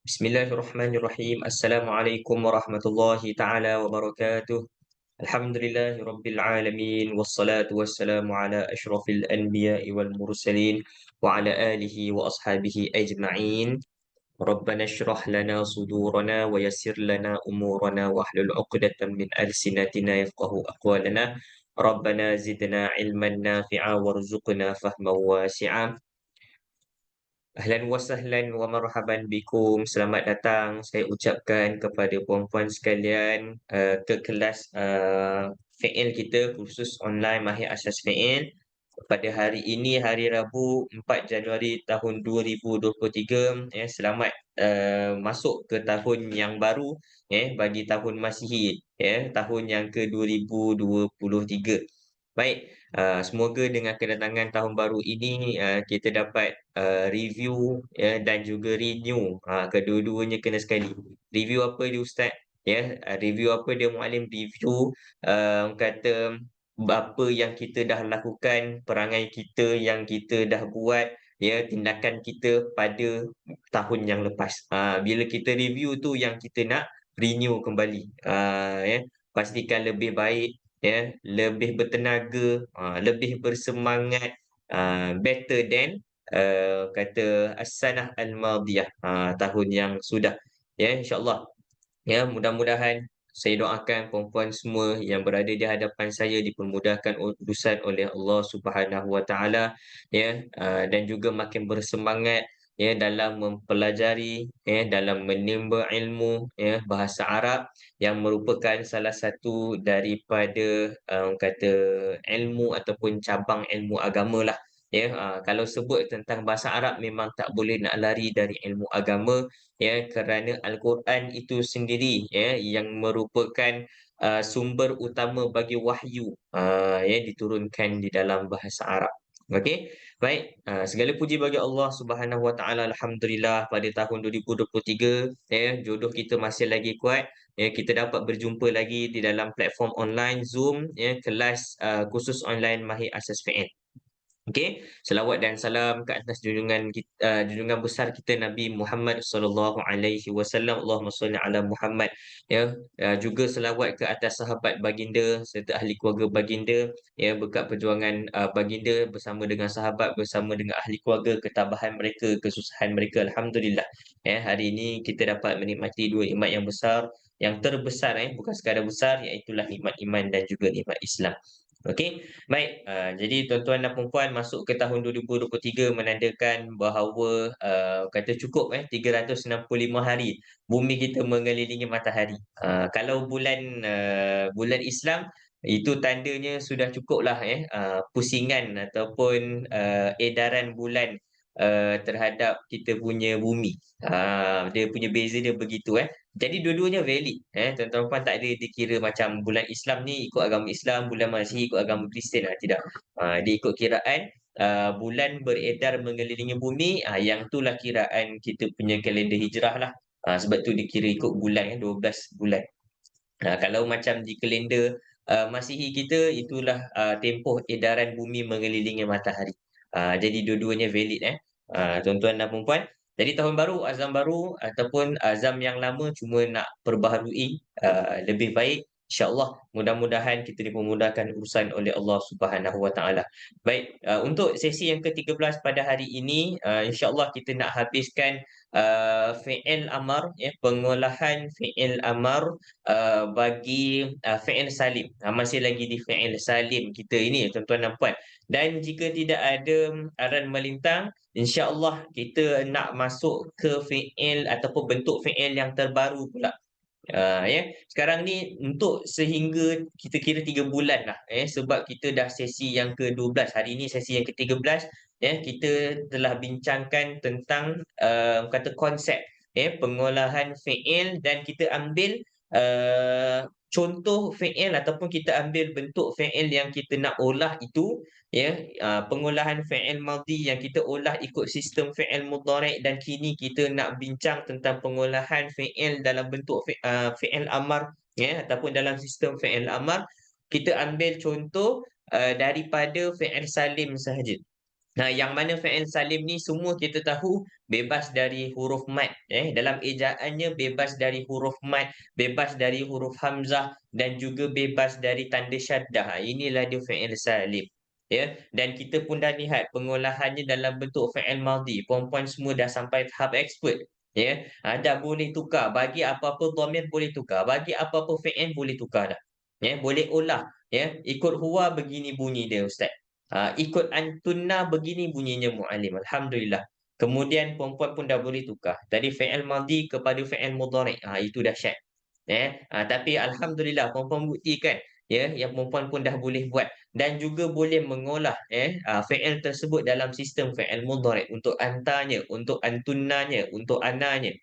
Bismillahirrahmanirrahim. Assalamualaikum warahmatullahi taala wabarakatuh. Alhamdulillahi rabbil alamin wassalatu wassalamu ala asyrafil anbiya'i wal mursalin wa ala alihi wa ashabihi ajma'in. Rabbana shrah lana sudurana wa yassir lana umurana wahlul 'uqdatam min alsinatina yafqahu aqwalana. Rabbana zidna ilman nafi'a warzuqna fahman wasi'a. Ahlan wa sahlan wa marhaban bikum. Selamat datang saya ucapkan kepada puan-puan sekalian ke kelas fi'il kita, kursus online Mahir Asas Fi'il. Pada hari ini, hari Rabu 4 Januari tahun 2023, ya, selamat masuk ke tahun yang baru, ya, bagi tahun Masihi, ya, tahun yang ke-2023. Baik, semoga dengan kedatangan tahun baru ini kita dapat review, ya, dan juga renew, kedua-duanya kena sekali. Review apa dia Ustaz? Ya, review apa dia Muallim? Review kata apa yang kita dah lakukan, perangai kita yang kita dah buat, ya, tindakan kita pada tahun yang lepas. Bila kita review tu yang kita nak renew kembali. Ya, pastikan lebih baik, ya, lebih bertenaga, lebih bersemangat, better than kata as-sanah al-madiyah, tahun yang sudah. Ya, insya-Allah. Ya, mudah-mudahan saya doakan puan-puan semua yang berada di hadapan saya dipermudahkan urusan oleh Allah Subhanahu Wa Taala, ya, dan juga makin bersemangat, ya, dalam mempelajari, ya, dalam menimba ilmu, ya, bahasa Arab yang merupakan salah satu daripada kata ilmu ataupun cabang ilmu agamalah. Ya, kalau sebut tentang bahasa Arab memang tak boleh nak lari dari ilmu agama, ya, kerana Al-Quran itu sendiri, ya, yang merupakan sumber utama bagi wahyu, ya, diturunkan di dalam bahasa Arab. Okey, baik. Segala puji bagi Allah Subhanahu Wa Taala. Alhamdulillah pada tahun 2023, ya, jodoh kita masih lagi kuat. Ya, kita dapat berjumpa lagi di dalam platform online Zoom, ya, kelas khusus online Mahir Asas Fi'il. Okey, selawat dan salam ke atas junjungan besar kita Nabi Muhammad sallallahu alaihi wasallam. Allahumma salli ala Muhammad. Ya, juga selawat ke atas sahabat baginda serta ahli keluarga baginda, ya, berkat perjuangan baginda bersama dengan sahabat, bersama dengan ahli keluarga, ketabahan mereka, kesusahan mereka. Alhamdulillah. Ya, hari ini kita dapat menikmati dua nikmat yang besar, yang terbesar, bukan sekadar besar, iaitu nikmat iman dan juga nikmat Islam. Okey, baik. Jadi tuan-tuan dan puan-puan, masuk ke tahun 2023 menandakan bahawa kata cukup 365 hari bumi kita mengelilingi matahari. Kalau bulan Islam itu tandanya sudah cukuplah, pusingan ataupun edaran bulan terhadap kita punya bumi. Dia punya beza dia begitu. Jadi dua-duanya valid, tuan-tuan puan, tak ada dikira macam bulan Islam ni ikut agama Islam, bulan Masihi ikut agama Kristian, tidak. Dia ikut kiraan bulan beredar mengelilingi bumi, yang itulah kiraan kita punya kalender hijrah lah. Sebab tu dikira ikut bulan, 12 bulan. Kalau macam di kalender Masihi kita, itulah tempoh edaran bumi mengelilingi matahari. Jadi dua-duanya valid, tuan-tuan dan puan-puan. Jadi tahun baru, azam baru ataupun azam yang lama cuma nak perbaharui lebih baik. InsyaAllah, mudah-mudahan kita dipermudahkan urusan oleh Allah Subhanahu Wa Taala. Baik, untuk sesi yang ke-13 pada hari ini, insya-Allah kita nak habiskan fi'il amar, ya, pengolahan fi'il amar bagi fi'il salim. Masih lagi di fi'il salim kita ini, tuan-tuan dan puan. Dan jika tidak ada aran melintang, insya-Allah kita nak masuk ke fi'il ataupun bentuk fi'il yang terbaru pula. Ya, sekarang ni untuk sehingga kita kira 3 bulan lah, sebab kita dah sesi yang ke-12, hari ini sesi yang ke-13, ya, kita telah bincangkan tentang kata konsep, ya, pengolahan fi'il, dan kita ambil contoh fi'il ataupun kita ambil bentuk fi'il yang kita nak olah itu, ya, pengolahan fi'il madhi yang kita olah ikut sistem fi'il mudhari', dan kini kita nak bincang tentang pengolahan fi'il dalam bentuk fi'il amar, ya, ataupun dalam sistem fi'il amar. Kita ambil contoh daripada fi'il salim sahaja. Nah, yang mana fi'il salim ni semua kita tahu bebas dari huruf mad, dalam ejaannya bebas dari huruf mad, bebas dari huruf hamzah dan juga bebas dari tanda syaddah. Inilah dia fi'il salim. Ya, dan kita pun dah lihat pengolahannya dalam bentuk fi'il madhi. Puan-puan semua dah sampai tahap expert. Ya, dah boleh tukar. Bagi apa-apa dhamir boleh tukar. Bagi apa-apa fi'il boleh tukar dah. Ya, boleh olah. Ya, ikut huwa begini bunyi dia ustaz. Ikut antunna begini bunyinya muallim, alhamdulillah. Kemudian perempuan pun dah boleh tukar dari fi'il madhi kepada fi'il mudhari'. Itu dahsyat. Tapi alhamdulillah perempuan buktikan yang perempuan pun dah boleh buat dan juga boleh mengolah fi'il tersebut dalam sistem fi'il mudhari' untuk antanya, untuk antunnanya, untuk ananya.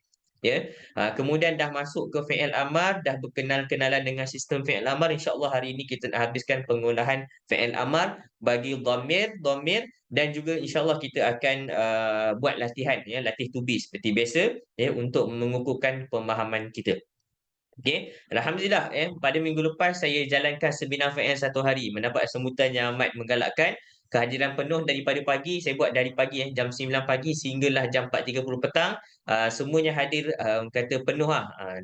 Kemudian dah masuk ke fi'il amar, dah berkenal-kenalan dengan sistem fi'il amar, insya-Allah hari ini kita nak habiskan pengolahan fi'il amar bagi dhamir dan juga insya-Allah kita akan buat latihan latih to be seperti biasa untuk mengukuhkan pemahaman kita. Okey, alhamdulillah pada minggu lepas saya jalankan seminar FAN 1 hari mendapat sambutan yang amat menggalakkan. Kehadiran penuh daripada pagi, saya buat dari pagi jam 9 pagi sehinggalah jam 4.30 petang. Semuanya hadir orang kata penuh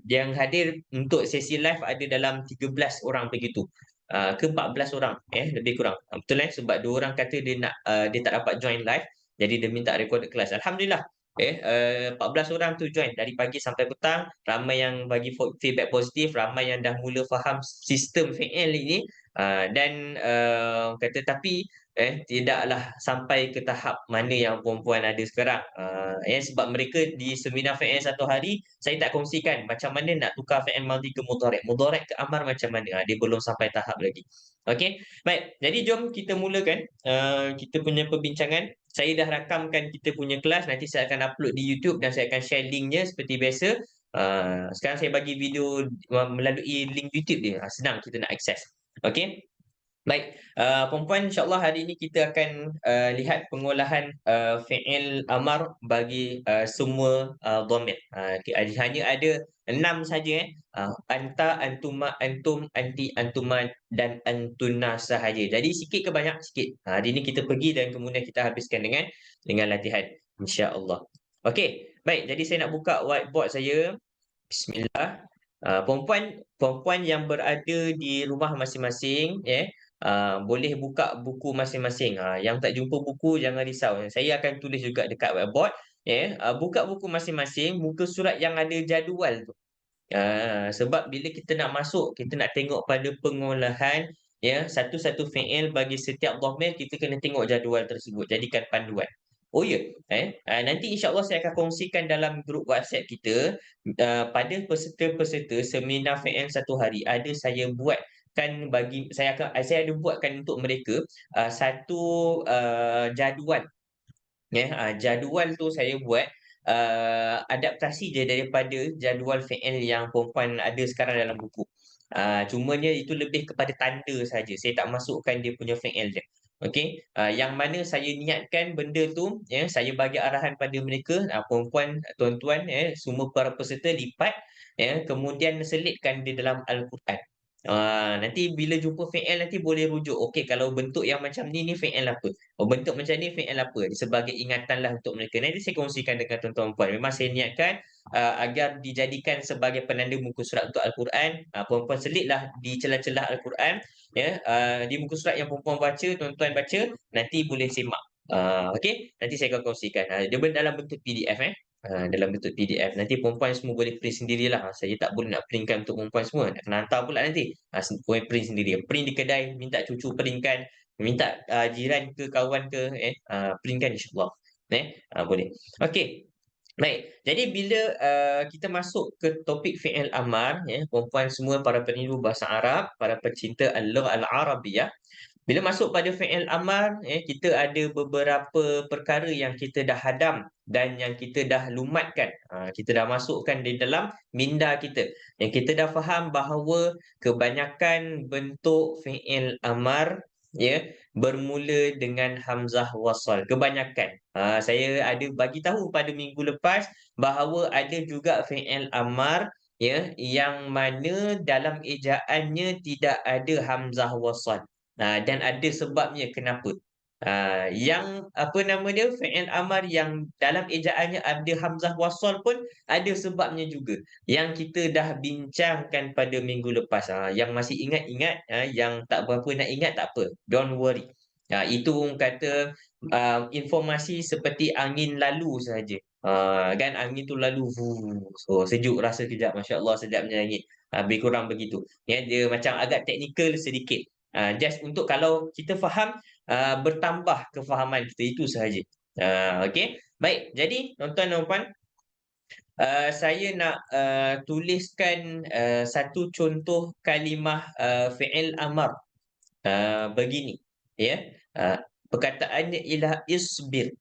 yang hadir untuk sesi live ada dalam 13 orang begitu. Ke 14 orang lebih kurang. Betul sebab 2 orang kata dia tak dapat join live jadi dia minta recorded kelas. Alhamdulillah 14 orang tu join dari pagi sampai petang, ramai yang bagi feedback positif, ramai yang dah mula faham sistem fi'il ini, dan, orang kata tapi tidaklah sampai ke tahap mana yang perempuan ada sekarang. Sebab mereka di seminar fi'il 1 hari, saya tak kongsikan macam mana nak tukar fi'il madhi ke mudhari', mudhari' ke amar macam mana, dia belum sampai tahap lagi. Okey, baik. Jadi jom kita mulakan, kita punya perbincangan. Saya dah rakamkan kita punya kelas, nanti saya akan upload di YouTube dan saya akan share linknya seperti biasa. Sekarang saya bagi video melalui link YouTube dia, senang kita nak akses. Okey? Baik, perempuan insya-Allah hari ini kita akan, lihat pengolahan, fi'il amar bagi, semua, dhamir. Hanya ada 6 saja anta, antuma, antum, anti, antuman dan antunna sahaja. Jadi sikit ke banyak? Sikit. Hari ini kita pergi dan kemudian kita habiskan dengan latihan insya-Allah. Okey, baik jadi saya nak buka whiteboard saya. Bismillah. Perempuan perempuan yang berada di rumah masing-masing boleh buka buku masing-masing. Yang tak jumpa buku jangan risau, saya akan tulis juga dekat whiteboard buka buku masing-masing, muka surat yang ada jadual tu. Sebab bila kita nak masuk, kita nak tengok pada pengolahan satu-satu fi'il bagi setiap dhamir kita kena tengok jadual tersebut, jadikan panduan. Oh ya, nanti insya-Allah saya akan kongsikan dalam grup WhatsApp kita, pada peserta-peserta seminar fi'il 1 hari ada saya buatkan saya ada buatkan untuk mereka, satu, jadual. Jadual tu saya buat, adaptasi je daripada jadual fi'il yang perempuan ada sekarang dalam buku. Cumanya itu lebih kepada tanda saja, saya tak masukkan dia punya fi'il dia. Okey, yang mana saya niatkan benda tu saya bagi arahan pada mereka, perempuan, tuan-tuan semua para peserta lipat kemudian selitkan di dalam Al-Quran. Nanti bila jumpa fi'il nanti boleh rujuk, okey kalau bentuk yang macam ni fi'il apa? Oh, bentuk macam ni fi'il apa? Sebagai ingatanlah untuk mereka. Nanti saya kongsikan dengan tuan-tuan puan. Memang saya niatkan agar dijadikan sebagai penanda muka surat untuk Al-Quran. Perempuan selitlah di celah-celah Al-Quran di muka surat yang perempuan baca, tuan-tuan baca, nanti boleh semak. Okey, nanti saya akan kongsikan. Dia dalam bentuk PDF dalam bentuk PDF. Nanti perempuan semua boleh print sendirilah. Saya tak boleh nak printkan untuk perempuan semua. Nak kena hantar pula nanti. Boleh print sendiri. Print di kedai, minta cucu printkan, minta jiran ke kawan ke printkan insya-Allah. Boleh. Okey. Baik. Jadi bila kita masuk ke topik fi'il amar perempuan semua para perindu bahasa Arab, para pecinta al-lugha al-arabiyyah, bila masuk pada fi'il amar kita ada beberapa perkara yang kita dah hadam dan yang kita dah lumatkan. Kita dah masukkan di dalam minda kita. Yang kita dah faham bahawa kebanyakan bentuk fi'il amar bermula dengan hamzah wasal. Kebanyakan. Saya ada bagi tahu pada minggu lepas bahawa ada juga fi'il amar yang mana dalam ejaannya tidak ada hamzah wasal. Dan ada sebabnya kenapa. Yang apa nama dia, fi'il amar yang dalam ejaannya ada hamzah wasal pun ada sebabnya juga, yang kita dah bincangkan pada minggu lepas. Yang masih ingat-ingat, yang tak berapa nak ingat tak apa, don't worry. Itu orang kata, informasi seperti angin lalu saja. Kan angin tu lalu, so sejuk rasa kejap, masya-Allah sedapnya angin. Lebih kurang begitu. Ya, dia macam agak teknikal sedikit. Just untuk kalau kita faham, bertambah kefahaman kita, itu sahaja. Okey. Baik, jadi tuan-tuan dan puan, saya nak, tuliskan, satu contoh kalimah, fi'il amar, begini, ya. Perkataannya ialah isbir.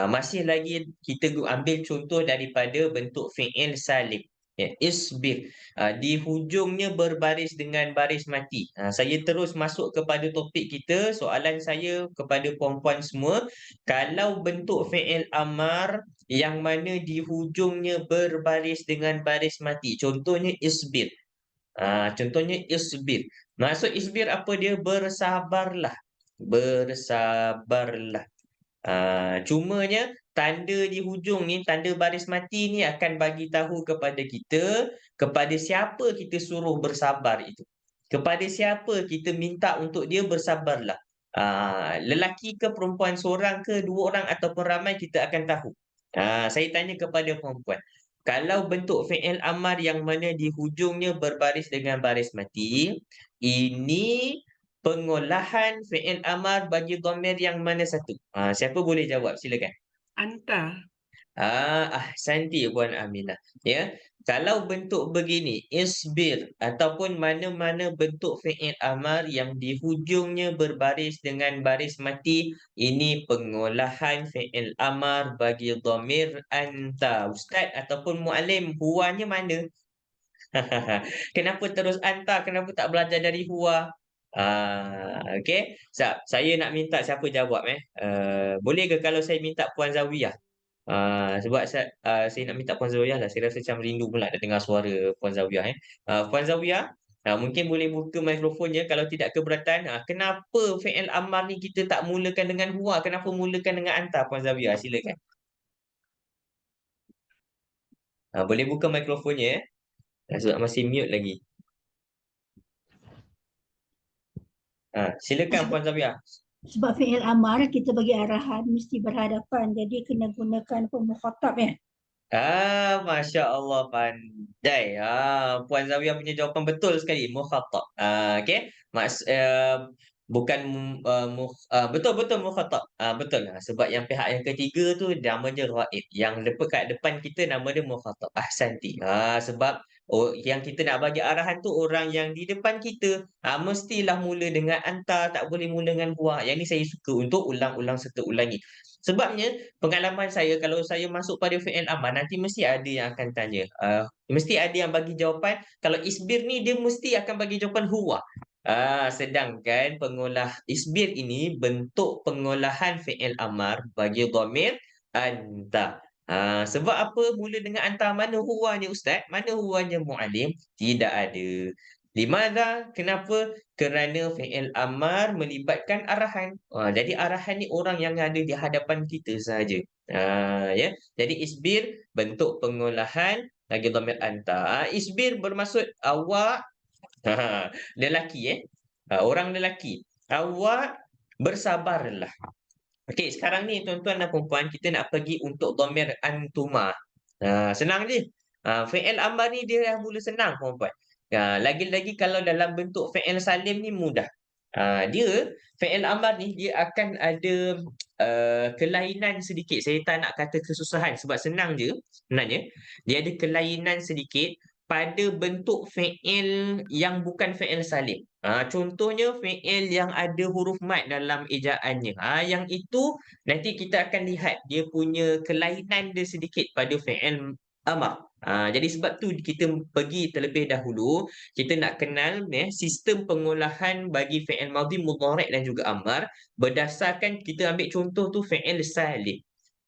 Masih lagi kita ambil contoh daripada bentuk fi'il salim, ya, isbir. Di hujungnya berbaris dengan baris mati. Saya terus masuk kepada topik kita. Soalan saya kepada puan-puan semua, kalau bentuk fi'il amar yang mana di hujungnya berbaris dengan baris mati, contohnya isbir. Contohnya isbir. Maksud isbir apa dia? Bersabarlah. Bersabarlah. Cumanya tanda di hujung ni, tanda baris mati ni akan bagi tahu kepada kita, kepada siapa kita suruh bersabar itu. Kepada siapa kita minta untuk dia bersabarlah. Lelaki ke perempuan, seorang ke, dua orang ataupun ramai, kita akan tahu. Saya tanya kepada perempuan. Kalau bentuk fi'il amar yang mana di hujungnya berbaris dengan baris mati, ini pengolahan fi'il amar bagi dhamir yang mana satu? Siapa boleh jawab? Silakan. Anta. Ahsanti Puan Aminah. Ya, kalau bentuk begini, isbir ataupun mana-mana bentuk fi'il amar yang di hujungnya berbaris dengan baris mati, ini pengolahan fi'il amar bagi dhamir anta. Ustaz ataupun muallim, huwanya mana? Kenapa terus anta? Kenapa tak belajar dari huwa? Okey. Saya nak minta siapa jawab, boleh ke kalau saya minta Puan Zawiyah? Sebab saya nak minta Puan Zawiyah lah, saya rasa macam rindu pula nak dengar suara Puan Zawiyah, Puan Zawiyah, mungkin boleh buka mikrofonnya kalau tidak keberatan. Kenapa fi'il amar ni kita tak mulakan dengan huwa, kenapa mulakan dengan anta, Puan Zawiyah? Silakan. Boleh buka mikrofonnya, sebab masih mute lagi. Silakan Puan Zawiyah. Sebab fi'il amar kita bagi arahan mesti berhadapan, jadi kena gunakan pemukhatab ya. Masya Allah pandai. Puan Zawiyah punya jawapan betul sekali. Mukhatab. Okey. Bukan betul-betul mukhatab. Betul. Sebab yang pihak yang ketiga tu nama dia ghaib. Yang kat depan kita nama dia mukhatab. Ahsanti. Sebab yang kita nak bagi arahan tu orang yang di depan kita. Mestilah mula dengan anta, tak boleh mula dengan huwa. Yang ni saya suka untuk ulang-ulang serta ulangi. Sebabnya pengalaman saya kalau saya masuk pada fi'il amar, nanti mesti ada yang akan tanya, mesti ada yang bagi jawapan, kalau isbir ni dia mesti akan bagi jawapan huwa. Sedangkan isbir ini bentuk pengolahan fi'il amar bagi dhamir anta. Sebab apa mula dengan anta? Mana huwanya ustaz? Mana huwanya muallim? Tidak ada. Limadha? Kenapa? Kerana fi'il amar melibatkan arahan. Jadi arahan ni orang yang ada di hadapan kita sahaja. Ya. Jadi isbir bentuk pengolahan bagi dhamir anta. Isbir bermaksud awak, lelaki, orang lelaki. Awak bersabarlah. Okey, sekarang ni tuan-tuan dan puan-puan, kita nak pergi untuk dhamir antuma. Senang je. Fi'il amar ni dia dah mula senang puan-puan. Lagi-lagi kalau dalam bentuk fi'il salim ni mudah. Dia fi'il amar ni dia akan ada kelainan sedikit. Saya tak nak kata kesusahan sebab senang je sebenarnya. Dia ada kelainan sedikit pada bentuk fi'il yang bukan fi'il salim. Contohnya fi'il yang ada huruf mat dalam ejaannya. Yang itu nanti kita akan lihat dia punya kelainan dia sedikit pada fi'il amar. Jadi sebab tu kita pergi terlebih dahulu, kita nak kenal sistem pengolahan bagi fi'il madhi, mudhari' dan juga amar berdasarkan kita ambil contoh tu fi'il salim.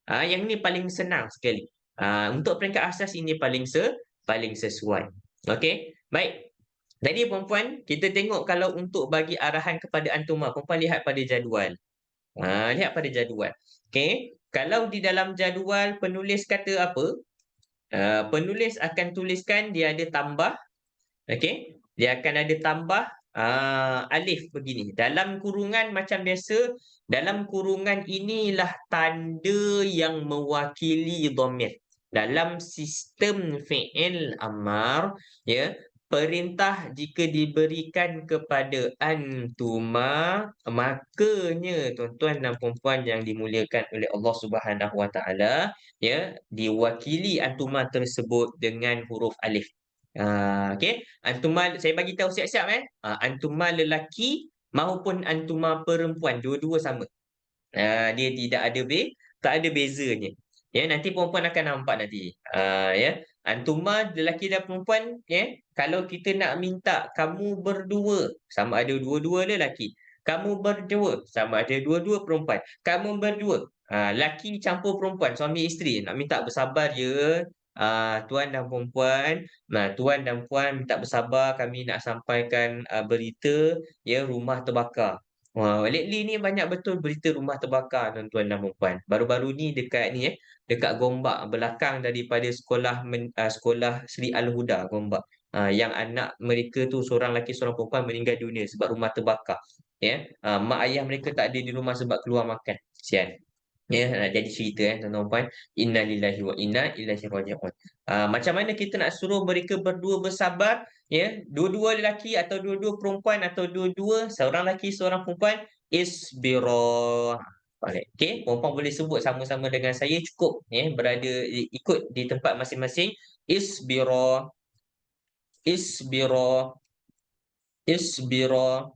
Yang ni paling senang sekali. Untuk peringkat asas ini paling sesuai. Okey, baik. Jadi puan-puan, kita tengok kalau untuk bagi arahan kepada antuma, puan-puan lihat pada jadual. Lihat pada jadual. Okey, kalau di dalam jadual penulis kata apa, penulis akan tuliskan dia ada tambah, okey, dia akan ada tambah, alif begini, dalam kurungan macam biasa, dalam kurungan inilah tanda yang mewakili dhamir. Dalam sistem fi'il amar, ya, perintah jika diberikan kepada antuma, makanya tuan-tuan dan puan-puan yang dimuliakan oleh Allah Subhanahu Wa Taala, ya, diwakili antuma tersebut dengan huruf alif. Okey. Antuma saya bagi tahu siap-siap antuma lelaki maupun antuma perempuan dua-dua sama. Dia tidak ada tak ada bezanya. Ya, nanti perempuan akan nampak nanti. Ya, antuma lelaki dan perempuan, ya, kalau kita nak minta kamu berdua, sama ada dua-dua lelaki. Kamu berdua, sama ada dua-dua perempuan. Kamu berdua, laki campur perempuan, suami isteri. Nak minta bersabar ya, tuan dan perempuan. Nah, tuan dan puan minta bersabar, kami nak sampaikan, berita, ya, rumah terbakar. Wah, lately ni banyak betul berita rumah terbakar tuan-tuan dan puan. Baru-baru ni dekat ni dekat Gombak belakang daripada sekolah Sri Al-Huda Gombak. Yang anak mereka tu seorang lelaki seorang perempuan meninggal dunia sebab rumah terbakar. Ya, mak ayah mereka tak ada di rumah sebab keluar makan. Kesian. Ya, jadi cerita tuan-tuan dan puan. Innalillahi wa inna ilaihi raji'un. Macam mana kita nak suruh mereka berdua bersabar, ya, dua-dua lelaki atau dua-dua perempuan atau dua-dua, seorang lelaki seorang perempuan, isbira. Baik, okey, perempuan boleh sebut sama-sama dengan saya cukup, ya, berada ikut di tempat masing-masing. Isbira, isbira, isbira.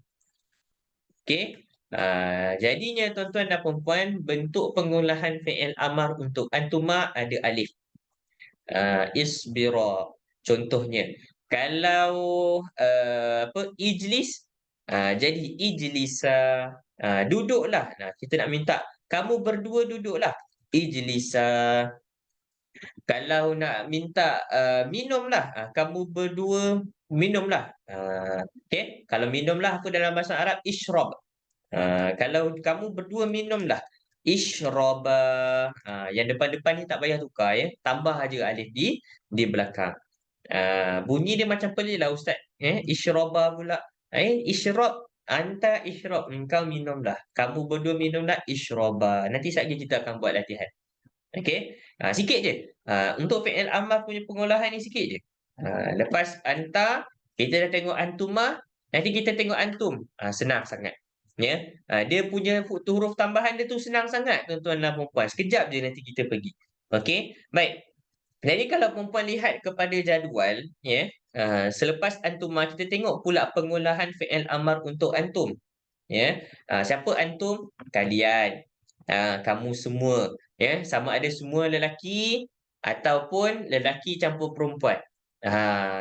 Okey. Jadinya tuan-tuan dan puan-puan, bentuk pengolahan fi'il amar untuk antuma ada alif. Isbira. Contohnya, kalau, ijlis, jadi ijlisa, duduklah. Nah, kita nak minta, "Kamu berdua duduklah." Ijlisa. Kalau nak minta, minumlah, "Kamu berdua minumlah." Okey, kalau minumlah apa dalam bahasa Arab? Ishrab. Kalau kamu berdua minumlah, isyraba. Yang depan-depan ni tak payah tukar ya, tambah aja alif di belakang. Bunyi dia macam peliklah ustaz, isyraba pula. Isyrab, anta isyrab, engkau minumlah. Kamu berdua minumlah, isyraba. Nanti sekejap lagi kita akan buat latihan. Okey, sikit je. Untuk fi'il amar punya pengolahan ni sikit je. Lepas anta, kita dah tengok antuma, nanti kita tengok antum. Senang sangat. Ya, dia punya huruf tambahan dia tu senang sangat tuan-tuan dan puan-puan. Sekejap je nanti kita pergi. Okey, baik. Jadi kalau perempuan lihat kepada jadual, ya, selepas antuma kita tengok pula pengolahan fi'il amar untuk antum. Ya, siapa antum? Kalian, kamu semua, ya, sama ada semua lelaki ataupun lelaki campur perempuan.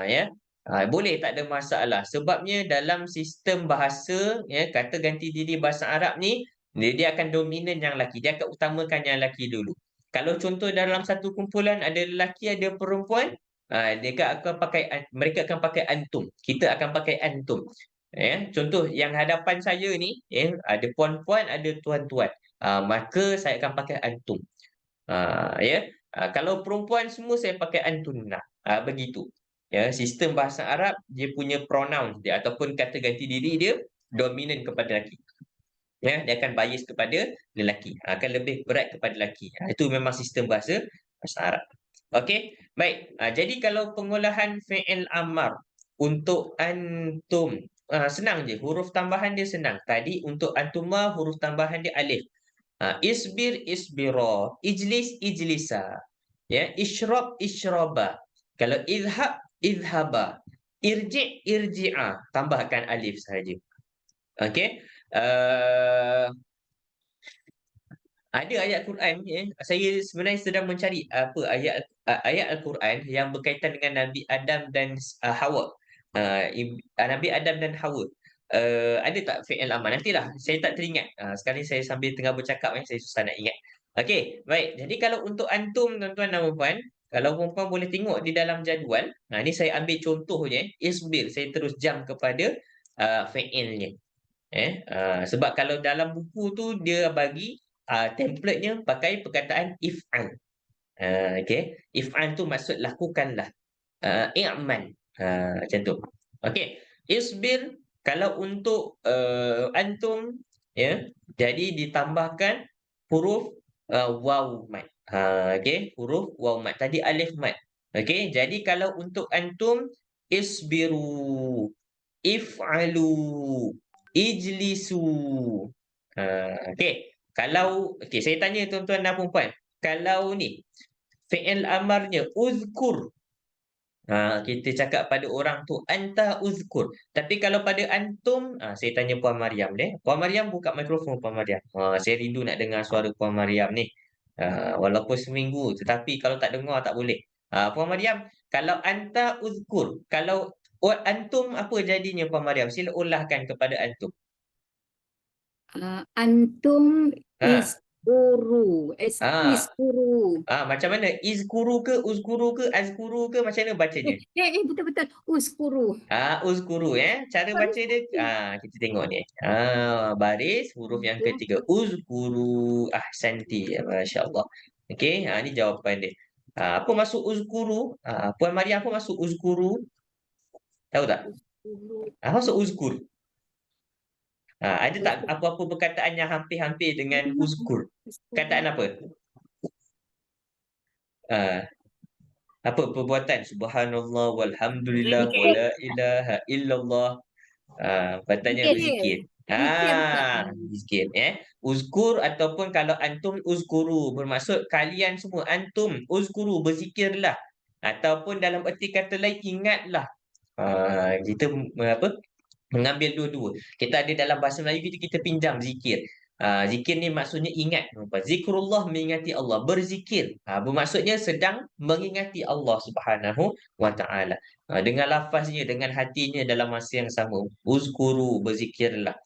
Ya, boleh tak ada masalah. Sebabnya dalam sistem bahasa, ya, kata ganti diri bahasa Arab ni, dia akan dominan yang lelaki, dia akan utamakan yang lelaki dulu. Kalau contoh dalam satu kumpulan ada lelaki, ada perempuan, mereka akan pakai antum, kita akan pakai antum. Ya, contoh yang hadapan saya ni, ya, ada puan-puan, ada tuan-tuan. Maka saya akan pakai antum. Ya, kalau perempuan semua saya pakai antunna. Begitu. Ya, sistem bahasa Arab dia punya pronoun dia ataupun kata ganti diri dia dominan kepada lelaki. Ya, dia akan bias kepada lelaki. Akan lebih berat kepada lelaki. Itu memang sistem bahasa Arab. Okey, baik. Jadi kalau pengolahan fi'il amar untuk antum, senang je, huruf tambahan dia senang. Tadi untuk antuma huruf tambahan dia alif. Isbir, isbira, ijlis, ijlisa. Ya, isyrab, isyraba. Kalau idhab, idhaba. Irji', irji'a. Tambahkan alif sahaja. Okey. Ada ayat Quran, ya, saya sebenarnya sedang mencari ayat Al-Quran yang berkaitan dengan Nabi Adam dan Hawa. Nabi Adam dan Hawa. Ada tak fi'il amar? Nantilah, saya tak teringat. Sekarang ni saya sambil tengah bercakap, saya susah nak ingat. Okey, baik. Jadi kalau untuk antum tuan-tuan dan puan, kalau perempuan boleh tengok di dalam jadual. Ni saya ambil contohnya, isbir, saya terus jump kepada fi'ilnya. Sebab kalau dalam buku tu dia bagi template-nya pakai perkataan if'al. Okey, if'al tu maksud lakukanlah. I'mal. Macam tu. Okey, isbir kalau untuk antum, ya, jadi ditambahkan huruf waw mat. Okey, huruf waw mat. Tadi alif mat. Okey, jadi kalau untuk antum isbiru, if'alu, ijlisu. Okey, okey saya tanya tuan-tuan dan puan-puan, kalau ni fi'il amarnya uzkur. Kita cakap pada orang tu anta uzkur. Tapi kalau pada antum, saya tanya Puan Mariam deh. Puan Mariam buka mikrofon Puan Mariam. Saya rindu nak dengar suara Puan Mariam ni. Walaupun seminggu tetapi kalau tak dengar tak boleh. Puan Mariam, kalau anta uzkur, kalau antum apa jadinya Puan Mariam? Sila ulahkan kepada antum. Antum Ha. iskuru, Ah, iskuru. Macam mana? Izkuru ke, uzkuru ke, azkuru ke, macam mana bacanya? Betul-betul. Uskuru. Uzkuru, cara baca dia, kita tengok ni. Baris huruf yang ketiga. Uzkuru ahsanti. Masya-Allah. Okey, ni jawapan dia. Apa maksud uzkuru? Puan Maria, apa maksud uzkuru? Tahu tak? Uskuru. Apa maksud uzkur? Ada tak apa-apa perkataan yang hampir-hampir dengan uzkur? Perkataan apa? Ah, Apa perbuatan? Subhanallah walhamdulillah wala ilaha illallah. Perbuatannya Zikir. berzikir. Zikir. Zikir. Uzkur ataupun kalau antum uzkuru bermaksud kalian semua antum uzkuru berzikirlah. Ataupun dalam erti kata lain ingatlah. Kita apa? Mengambil dua-dua. Kita ada dalam bahasa Melayu kita pinjam zikir. Zikir ni maksudnya ingat. Zikrullah mengingati Allah. Berzikir. Bermaksudnya sedang mengingati Allah Subhanahu wa taala. Dengan lafaznya, dengan hatinya dalam masa yang sama. Uzkuru, berzikirlah.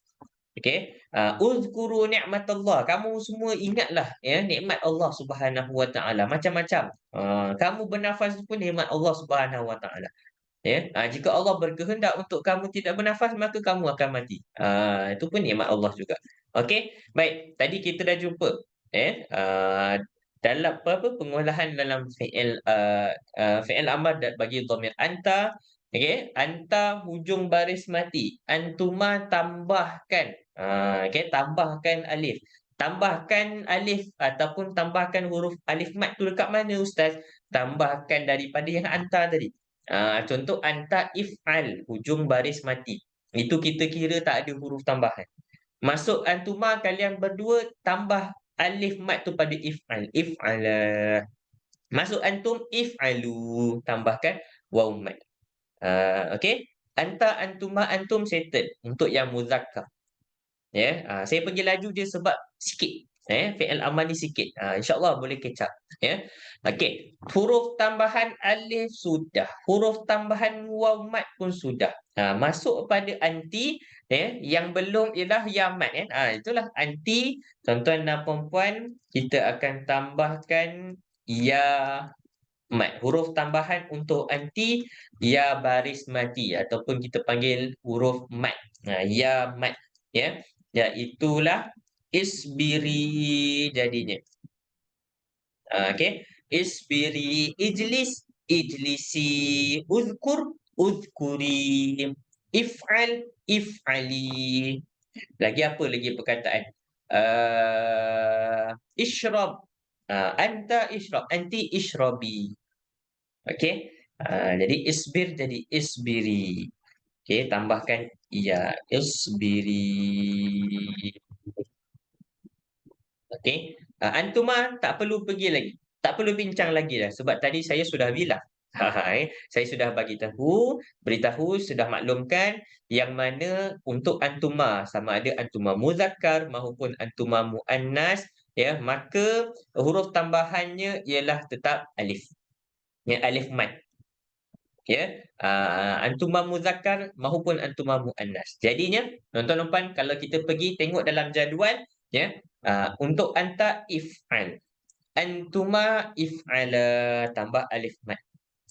Okey. Uzkuru ni'matallah. Kamu semua ingatlah nikmat Allah Subhanahu wa taala. Macam-macam. Kamu bernafas pun nikmat Allah Subhanahu wa taala. Jika Allah berkehendak untuk kamu tidak bernafas, maka kamu akan mati. Itu pun nikmat Allah juga. Okey, baik. Tadi kita dah jumpa dalam pengolahan dalam fi'il amar bagi dhamir anta. Okey, anta hujung baris mati. Antuma tambahkan. Tambahkan alif. Tambahkan alif ataupun tambahkan huruf alif mat tu dekat mana ustaz? Tambahkan daripada yang anta tadi. Contoh anta if'al, hujung baris mati. Itu kita kira tak ada huruf tambahan. Masuk antuma kalian berdua tambah alif mat tu pada if'al. If'ala. Masuk antum if'alu, tambahkan waw mat. Okey. Anta, antuma, antum settle untuk yang muzakkar. Saya pergi laju je sebab sikit. Fi'il amal ni sikit. InsyaAllah boleh catch up. Okey. Huruf tambahan alif sudah. Huruf tambahan waw mat pun sudah. Masuk pada anti, yang belum ialah ya mat. Itulah anti. Tuan-tuan dan puan-puan, kita akan tambahkan ya mat. Huruf tambahan untuk anti, ya baris mati ataupun kita panggil huruf mat. Ya mat. Iaitulah isbiri jadinya. Okey. Isbiri, ijlis, ijlisi, uzkur, uzkuri, if'al, if'ali. Lagi apa lagi perkataan? Ishrab. Anta ishrab, anti ishrabi. Okey. Jadi isbir jadi isbiri. Okey, tambahkan ya isbiri. Okey. Antuma tak perlu pergi lagi. Tak perlu bincang lagi dah sebab tadi saya sudah bilang. Saya sudah beritahu, sudah maklumkan yang mana untuk antuma sama ada antuma muzakkar maupun antuma muannas, maka huruf tambahannya ialah tetap alif. Alif mat. Antuma muzakkar maupun antuma muannas. Jadinya tuan-tuan dan puan kalau kita pergi tengok dalam jadual untuk anta if'al. Antuma if'ala tambah alif mat.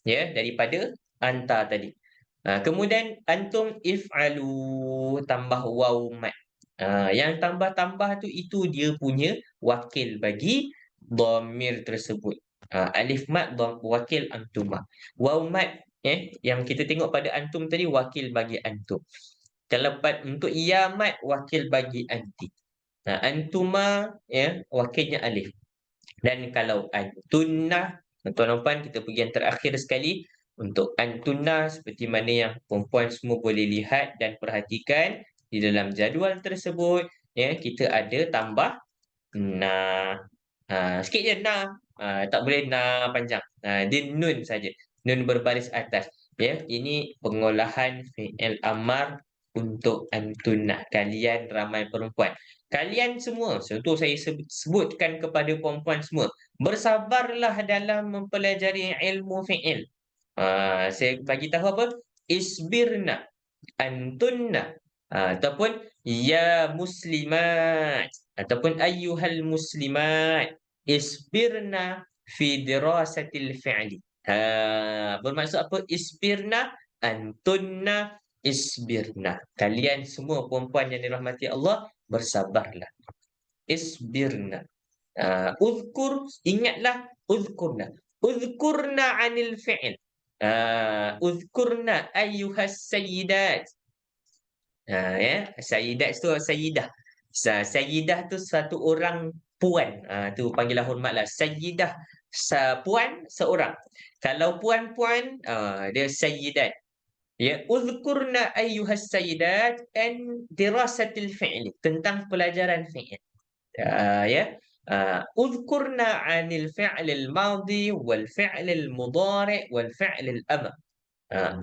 Daripada anta tadi. Kemudian antum if'alu tambah waw mat. Yang tambah-tambah tu itu dia punya wakil bagi dhamir tersebut. Alif mat wakil antuma. Waw mat yang kita tengok pada antum tadi wakil bagi antum. Kalau untuk ya mat wakil bagi anti. Antuma wakilnya alif. Dan kalau antunna, tuan-tuan puan kita pergi yang terakhir sekali. Untuk antunna seperti mana yang perempuan semua boleh lihat dan perhatikan di dalam jadual tersebut, kita ada tambah na. Sikit je na. Tak boleh na panjang. Dia nun saja. Nun berbaris atas. Ini pengolahan fi'il amar untuk antunna. Kalian ramai perempuan. Kalian semua, contoh saya sebutkan kepada perempuan semua, bersabarlah dalam mempelajari ilmu fi'il. Saya bagi tahu apa? Isbirna, antunna, ataupun ya muslimat, ataupun ayyuhal muslimat, isbirna fi dirasatil fi'li. Bermaksud apa? Isbirna, antunna, isbirna. Kalian semua perempuan yang dirahmati Allah, bersabarlah. Isbirna. Uzkur, ingatlah, uzkurna. Uzkurna anil fi'il. Uzkurna ayyuhas sayyidat. Sayyidat tu sayyidah. Sayyidah tu satu orang puan. Tu panggilan hormatlah. Sayyidah puan seorang. Kalau puan-puan dia sayyidat. Uzkurna ayyuhas sayyidat an dirasatil fi'li, tentang pelajaran fi'il. Uzkurna anil fi'lil madhi wal fi'lil mudhari' wal fi'lil amr.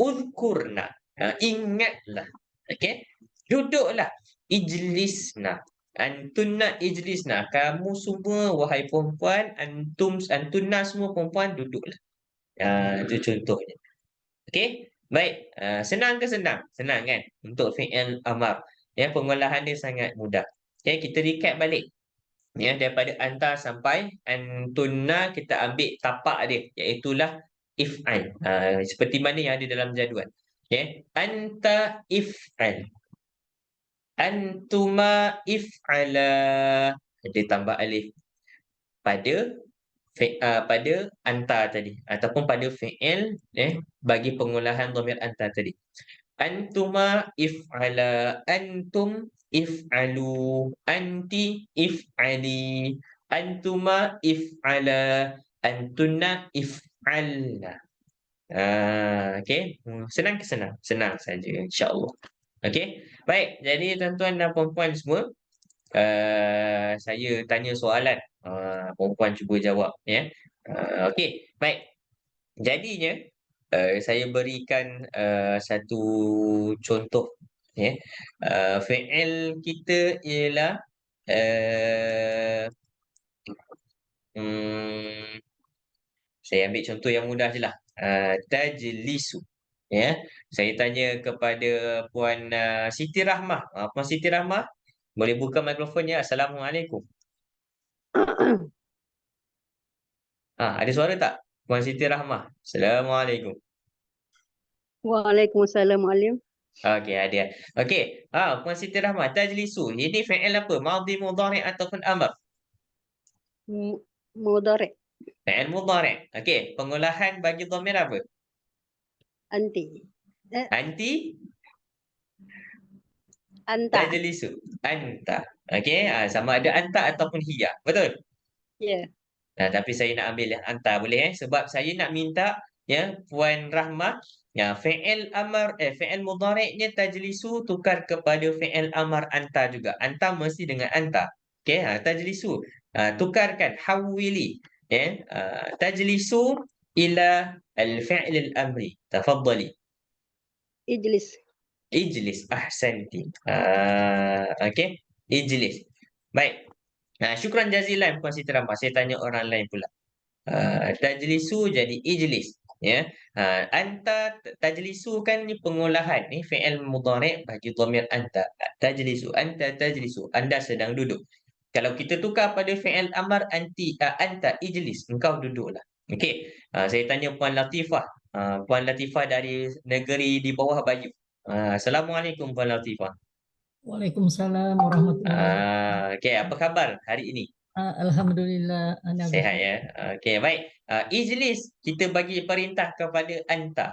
Uzkurna, ingatlah. Okey, duduklah. Ijlisna, antunna ijlisna. Kamu semua wahai perempuan, antunna semua perempuan, duduklah. Itu contohnya. Okey, baik. Senang ke senang? Senang kan? Untuk fi'il amar. Pengolahan dia sangat mudah. Kita recap balik. Daripada anta sampai antunna, kita ambil tapak dia, iaitulah if'al. Seperti mana yang ada dalam jadual. Anta if'al. Antuma if'ala. Dia tambah alif pada pada anta tadi, ataupun pada fi'il bagi pengolahan dhamir anta tadi. Antuma if'ala, antum if'alu, anti if'ali, antuma if'ala, antunna if'alna. Okey, senang ke senang? Senang saja, insya-Allah. Okey, baik. Jadi tuan-tuan dan puan-puan semua, saya tanya soalan, perempuan cuba jawab. Okey, baik. Jadinya saya berikan satu contoh. Fi'il kita ialah saya ambil contoh yang mudah je lah. Tajlisu. Saya tanya kepada Puan Siti Rahmah. Puan Siti Rahmah, boleh buka mikrofonnya. Assalamualaikum. Ada suara tak? Puan Siti Rahmah. Assalamualaikum. Waalaikumsalam alim. Okey, ada. Okey. Puan Siti Rahmah, tajlisu. Ini fi'il apa? Madhi, mudhari' ataupun amr? Mudhari'. Fi'il mudhari'. Okey, pengolahan bagi dhamir apa? Anti. Anti? Anta. Tajlisu. Anta. Okey, sama ada anta ataupun hiya. Betul? Ya. Tapi saya nak ambil yang anta, boleh sebab saya nak minta Puan Rahmah, fi'il amar fi'il mudhari'nya tajlisu tukar kepada fi'il amar anta juga. Anta mesti dengan anta. Okey, tajlisu. Tukarkan, hawili. Tajlisu ila al-fi'l al-amri. Tafadhali. Ijlis. Ijlis, ahsanti. Okey, ijlis. Baik. Syukran jazilan Puan Siti Rahmah. Saya tanya orang lain pula. Tajlisu jadi ijlis. Anta, tajlisu kan ni pengolahan ni fi'il mudhari' bagi dhamir anta. Tajlisu, anta tajlisu. Anda sedang duduk. Kalau kita tukar pada fi'il amar anta ijlis, engkau duduklah. Okey, saya tanya Puan Latifah. Puan Latifah dari negeri di bawah Bayu. Assalamualaikum Puan Latifah. Waalaikumsalam warahmatullahi wabarakatuh. Okey, apa khabar hari ini? Alhamdulillah, ana Sihat baik. ya. Okey, baik. Ijlis kita bagi perintah kepada anta.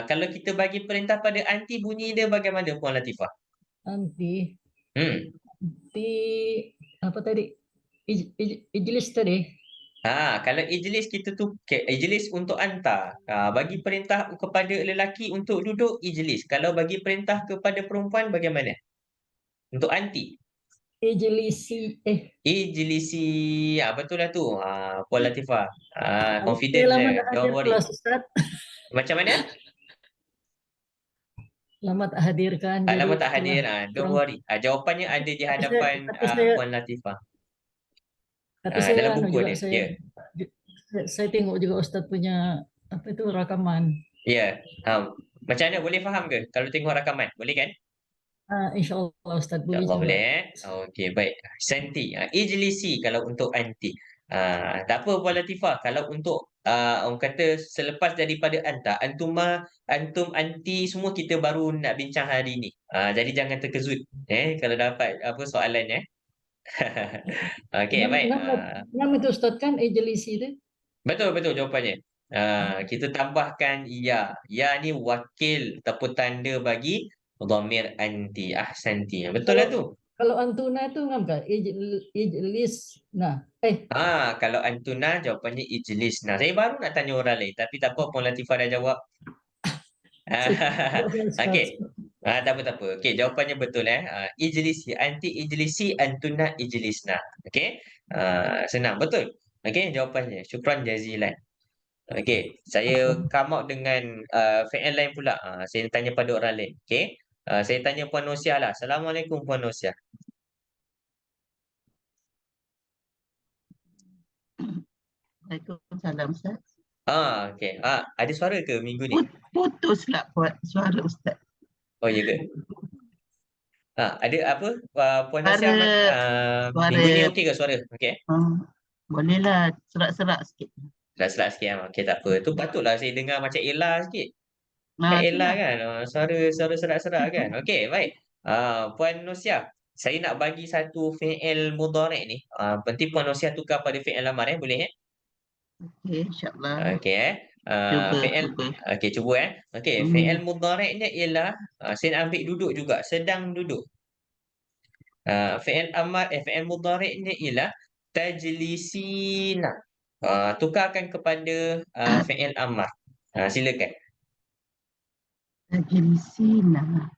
Kalau kita bagi perintah pada anti, bunyi dia bagaimana Puan Latifah? Nanti Hmm. di apa tadi? Ijlis tadi. Kalau ijlis kita tu ijlis untuk anta. Bagi perintah kepada lelaki untuk duduk ijlis. Kalau bagi perintah kepada perempuan bagaimana? Untuk anti. Ijlisi Ijlisi. Betul lah tu. Puan Latifah. okey Confident lama je. tak hadir Don't worry. kelas Ustaz. Macam mana? Lama tak hadirkan jadi Lama tak itulah hadir. Don't kurang. worry. Jawapannya ada di hadapan Puan Latifah. Tapi saya Dalam anu buku juga ni. saya saya tengok juga Ustaz punya apa itu rakaman. Ya. Macam mana, boleh faham ke kalau tengok rakaman? Boleh kan? InsyaAllah Ustaz boleh InsyaAllah juga. boleh. Okey, baik. Santi. Ijlisi kalau untuk anti. Tak apa Puan Latifah. Kalau untuk orang kata selepas daripada anta, antum, anti semua kita baru nak bincang hari ni. Jadi jangan terkejut kalau dapat apa soalan Okey, baik. Nama itu Ustaz kan ijlisi itu. Betul jawapannya. Kita tambahkan ya. Ya ni wakil ataupun tanda bagi dhamir anti. Ahsanti. Betul lah tu. Kalau antuna itu ngam kan? Ijlis. Nah, Kalau antuna jawapannya ijlis. Saya baru nak tanya orang lain tapi tak apa Puan Latifah dah jawab. Okey. Tak apa. Okey, jawapannya betul ijlisi, anti ijlisi, antuna ijlisna. Okey? Senang betul. Okey, jawapannya. Syukran jazilan. Okey, saya come out dengan fi'il lain pula. Saya tanya pada orang lain. Okey? Saya tanya Puan Nosiah lah. Assalamualaikum Puan Nosiah. Waalaikumsalam Ustaz. Okey. Ada suara ke minggu ni? Putuslah buat suara Ustaz. Oh, ya ke? Ada apa? Puan Nosiah, Suara minggu ni okey ke suara? Okey. bolehlah serak-serak sikit. Dah selak sikit. Okey, tak apa. Tu patutlah saya dengar macam Ella sikit. Kan Ella Itulah. kan? Suara serak-serak kan? Okey, baik. Puan Nosiah, saya nak bagi satu fi'il mudhari' ni. Nanti Puan Nosiah tukar pada fi'il amar boleh Okey, insyaAllah. Okey fi'il. Cuba. Okey, cuba Okey, fi'il mudhari'nya ialah saya nak ambil duduk juga, sedang duduk. Fi'il mudhari'nya ialah tajlisina. Tukarkan kepada fi'il amar. Silakan. Tajlisina.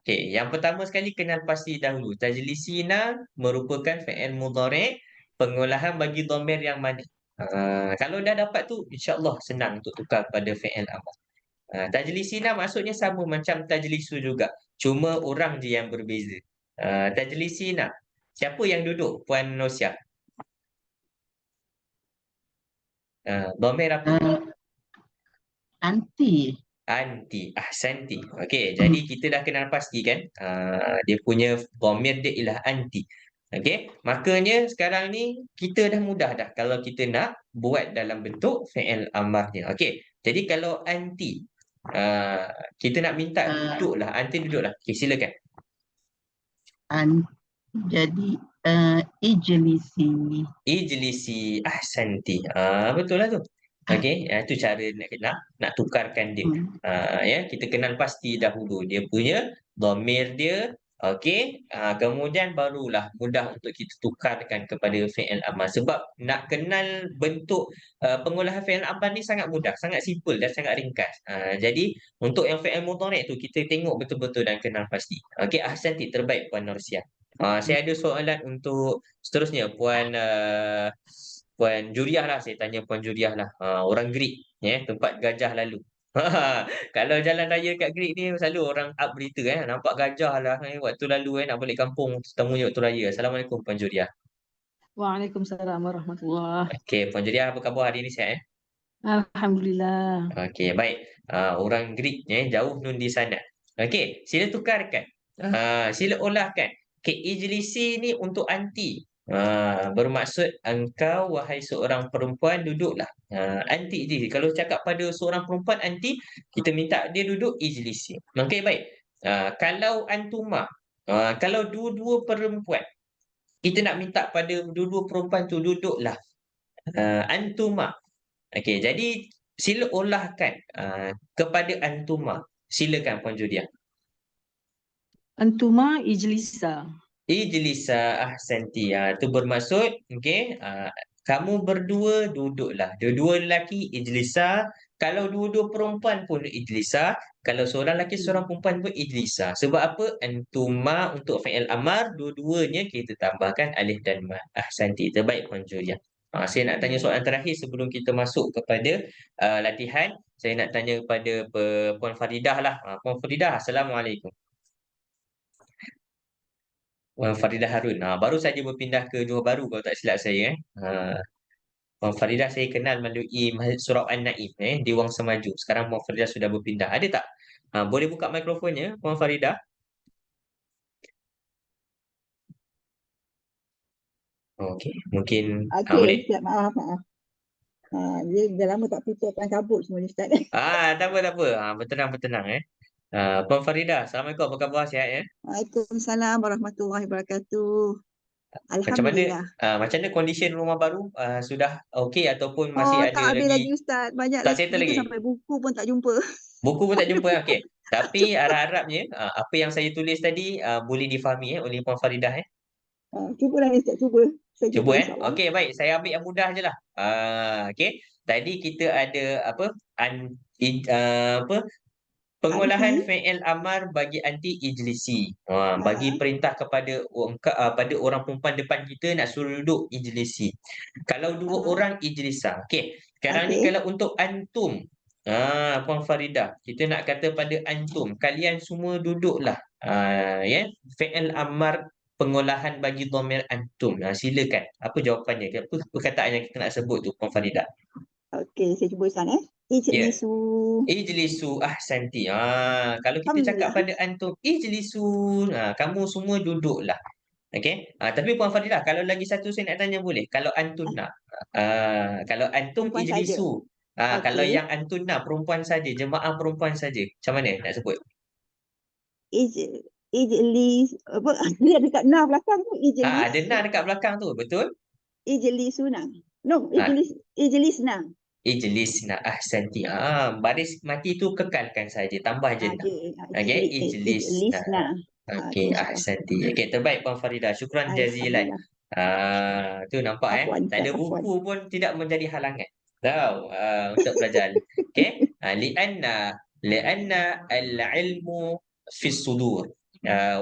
Okey, yang pertama sekali kenal pasti dahulu. Tajlisina merupakan fi'il mudhari', pengolahan bagi dhamir yang mana? Kalau dah dapat tu insya-Allah senang untuk tukar pada fi'il amar. Tajlisina maksudnya sama macam tajlisu juga. Cuma orang je yang berbeza. Tajlisina. Siapa yang duduk? Puan Nosiah. Dhamir apa? Anti. Anti. Ahsanti. Okey, jadi kita dah kenal pasti kan? Dia punya dhamir dia ialah anti. Okey, makanya sekarang ni kita dah mudah dah kalau kita nak buat dalam bentuk fi'il amarnya. Okey, jadi kalau anti, kita nak minta duduklah, anti duduklah. Okey, silakan. Jadi ijlisi. Ijlisi. Ahsanti. Betul lah tu. Okey, itu cara nak tukarkan dia. Ya, kita kenal pasti dahulu dia punya dhamir dia. Okey, kemudian barulah mudah untuk kita tukarkan kepada fi'il amar. Sebab nak kenal bentuk pengolahan fi'il amar ni sangat mudah, sangat simple dan sangat ringkas. Jadi untuk yang fi'il mudhari' tu kita tengok betul-betul dan kenal pasti. Okey, ahsanti, terbaik Puan Nursiah. Saya ada soalan untuk seterusnya Puan Juriah lah. Saya tanya Puan Juriah lah. Orang Greek tempat gajah lalu. Kalau jalan raya kat Greek ni selalu orang up berita nampak gajah lah waktu lalu nak balik kampung temunya waktu raya. Assalamualaikum Puan Juriah. Waalaikumsalam warahmatullahi. Okey, Puan Juriah apa khabar hari ni, sihat Alhamdulillah. Okey, baik. Orang Greek jauh nun di sana. Okey, sila tukarkan. Sila olahkan. Okey, ijlisi ni untuk anti. Bermaksud engkau wahai seorang perempuan duduklah. Anti je. Kalau cakap pada seorang perempuan anti, kita minta dia duduk ijlisi. Okey, baik. Kalau antuma, kalau dua-dua perempuan, kita nak minta pada dua-dua perempuan tu duduklah. Antuma. Okey, jadi sila olahkan kepada antuma. Silakan Puan Judia. Antuma ijlisa. Ijlisa ahsanti. Itu bermaksud okey, kamu berdua duduklah. Dua-dua lelaki ijlisa, kalau dua-dua perempuan pun ijlisa, kalau seorang lelaki seorang perempuan pun ijlisa. Sebab apa? Antuma untuk fi'il amar, dua-duanya kita tambahkan alif dan ma. Ahsanti. Terbaik Puan Julia. Saya nak tanya soalan terakhir sebelum kita masuk kepada latihan. Saya nak tanya kepada Puan Faridah lah. Puan Faridah, Assalamualaikum. Puan Faridah Harun. Baru saja berpindah ke Johor Bahru kalau tak silap saya. Puan Faridah saya kenal melalui Surau An-Naim di Wang Semaju. Sekarang Puan Faridah sudah berpindah. Ada tak? Boleh buka mikrofonnya Puan Faridah? Okey, mungkin boleh. Ustaz, maaf. Dia dah lama tak tutupkan kabut semua ni Ustaz. Tak apa. Bertenang. Puan Faridah, Assalamualaikum. Apa khabar? Sihat ya? Waalaikumsalam warahmatullahi wabarakatuh. Macam mana? Alhamdulillah. Macam mana condition rumah baru? Sudah okey ataupun masih ada tak habis lagi Ustaz. Banyak tak lagi settle kita lagi? sampai buku pun tak jumpa. Buku pun tak jumpa. Okey. Tapi harap-harapnya apa yang saya tulis tadi boleh difahami oleh Puan Faridah. Cubalah ni Ustaz, cuba. Saya Cuba insyaAllah. Okey, baik. Saya ambil yang mudah je lah. Okey. Tadi kita ada pengolahan fi'il amar bagi anti ijlisi. Bagi perintah kepada pada orang perempuan depan kita nak suruh duduk ijlisi. Kalau dua orang ijlisa. Okey. Sekarang ni kalau untuk antum, Puan Faridah, kita nak kata pada antum, kalian semua duduklah. Fi'il amar pengolahan bagi dhamir antum. Silakan. Apa jawapannya? Apa perkataan yang kita nak sebut tu Puan Faridah? Okey, saya cuba Ustaz. Ijlisu. Ijlisu ahsanti. Kalau kita cakap pada antum ijlisu, kamu semua duduklah. Okey. Tapi Puan Faridah, kalau lagi satu saya nak tanya boleh? Kalau antun nak. Kalau antum Perempuan ijlisu. saja. Kalau Okey. yang antun nak perempuan saja, jemaah perempuan saja. Macam mana nak sebut? Ijlis. Apa? Dia dekat na belakang tu. Ijlis. Ada na dekat belakang tu, betul? Ijlisuna. No, Ah. ijlisna. Ijlisna ahsanti. Baris mati tu kekalkan saja, tambah je na. Okey, ijlisna. Okey, ahsanti. Okey, terbaik Puan Faridah. Syukran jazilan. Tu nampak tak ada buku pun tidak menjadi halangan. Tahu untuk pelajaran. Okey. Lianna al-ilmu fi sudur.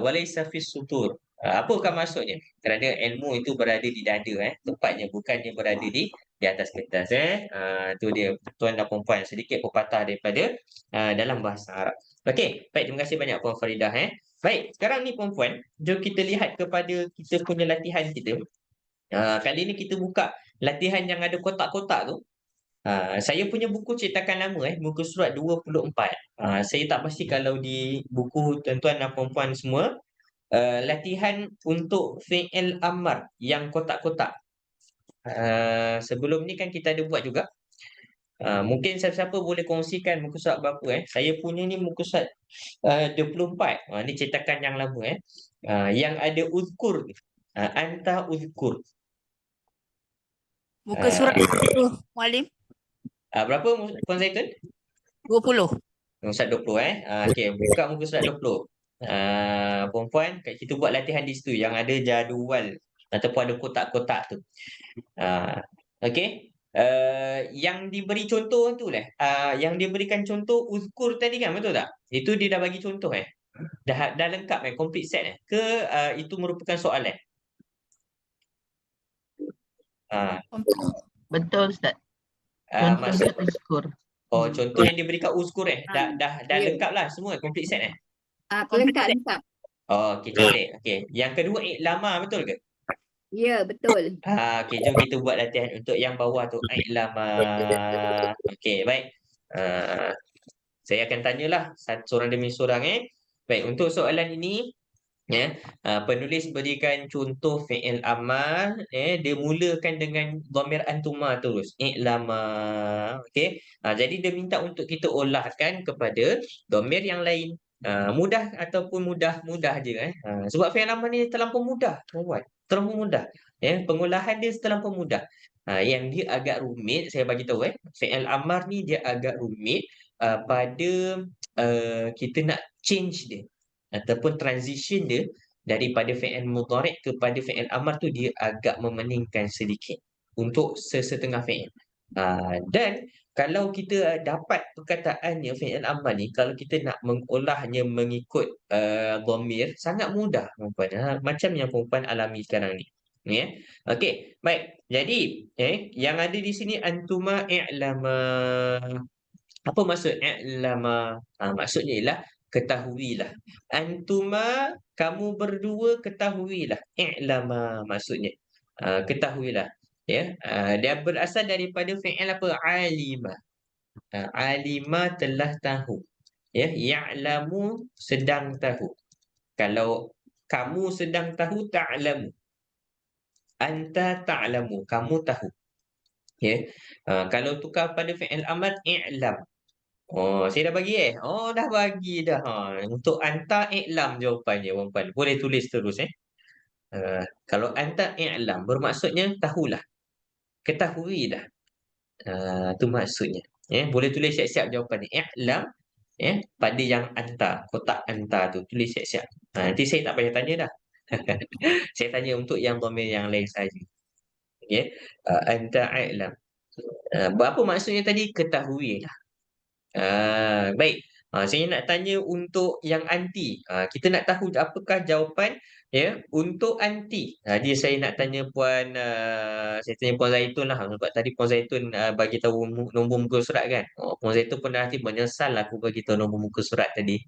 Walaysa fi sudur. Apakah maksudnya? Kerana ilmu itu berada di dada tempatnya, bukannya berada di atas kertas. Tu dia tuan dan puan sedikit pepatah daripada dalam bahasa Arab. Okey, baik, terima kasih banyak Puan Faridah. Baik, sekarang ni puan-puan, jom kita lihat kepada kita punya latihan kita. Kali ni kita buka latihan yang ada kotak-kotak tu. Saya punya buku cetakan lama muka surat 24. Saya tak pasti kalau di buku tuan-tuan dan puan-puan semua latihan untuk fi'il amar yang kotak-kotak. Sebelum ni kan kita ada buat juga. Mungkin siapa-siapa boleh kongsikan muka surat berapa Saya punya ni muka surat 24. Ni cetakan yang lama yang ada uzkur. Anta uzkur. Muka surat 20, Mualim. Berapa Puan Zaitun? 20. Muka surat 20 Okey, buka muka surat 20. Puan-puan, kita buat latihan di situ yang ada jadual ataupun ada kotak-kotak tu. Okey. Yang diberi contoh tu yang diberikan contoh uzkur tadi kan, betul tak? Itu dia dah bagi contoh dah lengkap complete set ke itu merupakan soalan? Betul Ustaz. Maksud Contohnya uzkur. contoh yang diberikan uzkur dah lengkap lah semua complete set Lengkap. Okey, cantik. Okey, yang kedua iklama, betul ke? Ya, betul. Okey, jom kita buat latihan untuk yang bawah tu iklama. Okey, baik. Saya akan tanyalah seorang demi seorang Baik, untuk soalan ini Ya, penulis berikan contoh fi'il amar, dia mulakan dengan dhamir antuma terus. I'lama. Okey. Jadi dia minta untuk kita olahkan kepada dhamir yang lain. Mudah ataupun mudah je sebab fi'il amar ni terlampau mudah buat. Terlampau mudah. Ya, pengolahan dia terlampau mudah. Yang dia agak rumit saya bagi tahu fi'il amar ni dia agak rumit pada kita nak change dia ataupun transition dia daripada fi'il mudhari' kepada fi'il amar tu dia agak memeningkan sedikit untuk sesetengah fi'il. Dan kalau kita dapat perkataannya fi'il amar ni kalau kita nak mengolahnya mengikut dhamir sangat mudah perempuan. Macam yang perempuan alami sekarang ni. Ya. Okey, baik. Jadi yang ada di sini antuma i'lama. Apa maksud i'lama? Maksudnya ialah ketahuilah. Antuma kamu berdua ketahuilah. I'lama maksudnya. Ketahuilah. Ya, dia berasal daripada fi'il apa? Alima. Alima telah tahu. Ya, ya'lamu sedang tahu. Kalau kamu sedang tahu ta'lamu. Anta ta'lamu, kamu tahu. Ya. Kalau tukar pada fi'il amar i'lam. Oh, saya dah bagi Oh, dah bagi dah. Untuk anta i'lam jawapannya perempuan. Boleh tulis terus kalau anta i'lam bermaksudnya tahulah. Ketahuilah. Tu maksudnya. Boleh tulis siap-siap jawapannya. I'lam pada yang anta, kotak anta tu tulis siap-siap. Nanti saya tak payah tanya dah. Saya tanya untuk yang dhamir yang lain saja. Okey. Anta i'lam. Apa maksudnya tadi? Ketahuilah. Baik. Saya nak tanya untuk yang anti. Kita nak tahu apakah jawapan untuk anti. Dia saya nak tanya saya tanya Puan Zaitun lah sebab tadi Puan Zaitun bagi tahu nombor muka surat kan. Puan Zaitun pun nanti menyesal aku bagi tahu nombor muka surat tadi.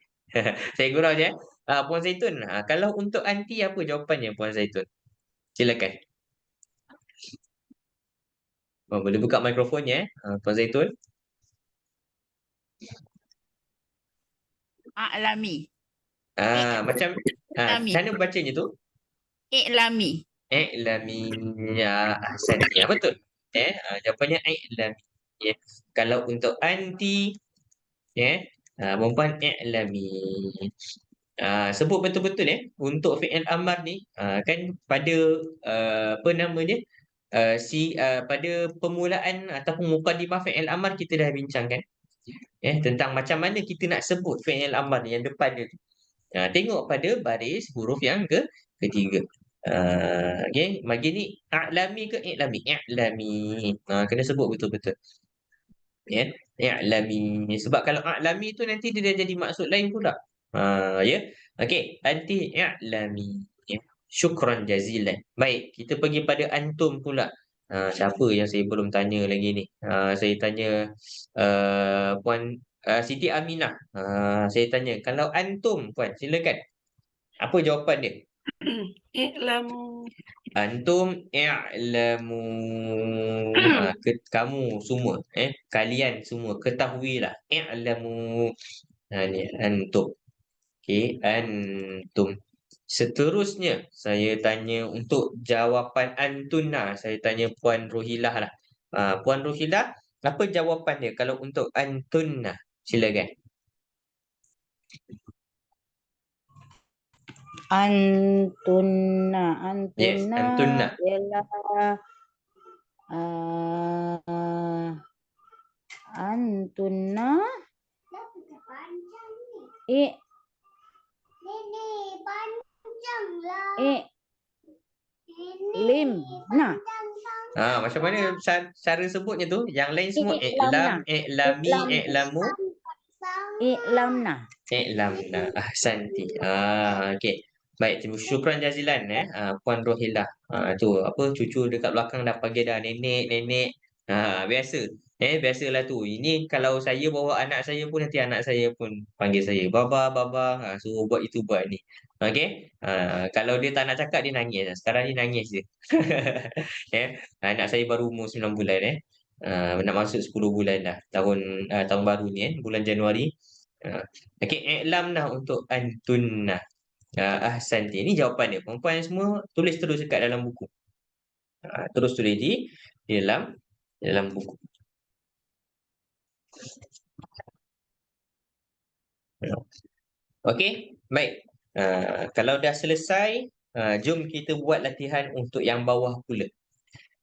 Saya gurau je. Puan Zaitun, kalau untuk anti apa jawapannya Puan Zaitun? Silakan. Boleh buka mikrofonnya Puan Zaitun. A'lami. Macam mana bacanya tu? I'lami. I'laminya ahsannya betul. Jawapannya i'lami. Kalau untuk anti perempuan i'lami. Sebut betul-betul untuk fi'il amar ni kan pada apa nama dia? Pada permulaan ataupun muqaddimah fi'il amar kita dah bincangkan tentang macam mana kita nak sebut fi'il amar ni yang depan dia tu. Tengok pada baris huruf yang ketiga. Okey, bagi ni a'lami ke i'lami? I'lami. Kena sebut betul-betul. I'lami. Sebab kalau a'lami tu nanti dia dah jadi maksud lain pula. Okey, anti i'lami. Syukran jazilan. Baik, kita pergi pada antum pula. Siapa yang saya belum tanya lagi ni? Saya tanya Puan Siti Aminah. Saya tanya, kalau antum Puan, silakan. Apa jawapan dia? I'lamu. Antum i'lamu. Kamu semua, kalian semua ketahuilah. I'lamu. Ni antum. Okey, antum. Seterusnya, saya tanya untuk jawapan antuna. Saya tanya Puan Rohilah lah. Puan Rohilah, apa jawapan dia kalau untuk antuna? Silakan. Antunna. Yes, antunna. Ialah antunna limna. Macam mana cara sebutnya tu? Yang lain semua i'lam, i'lami, i'lamu. I'lamna. I'lamna. Ahsanti. Okey. Baik, syukran jazilan Puan Rohilah. Tu apa cucu dekat belakang dah panggil dah nenek. Biasa. Biasalah tu. Ini kalau saya bawa anak saya pun nanti anak saya pun panggil saya baba. Suruh buat itu buat ni. Okey. Kalau dia tak nak cakap dia nangis. Sekarang ni nangis je. Anak saya baru umur 9 bulan nak masuk 10 bulan dah. Tahun baru ni bulan Januari. Okey, i'lam untuk antunna. Ahsanti. Ini jawapan dia. Perempuan semua tulis terus dekat dalam buku. Terus tulis di dalam buku. Okey, baik. Kalau dah selesai, jom kita buat latihan untuk yang bawah pula.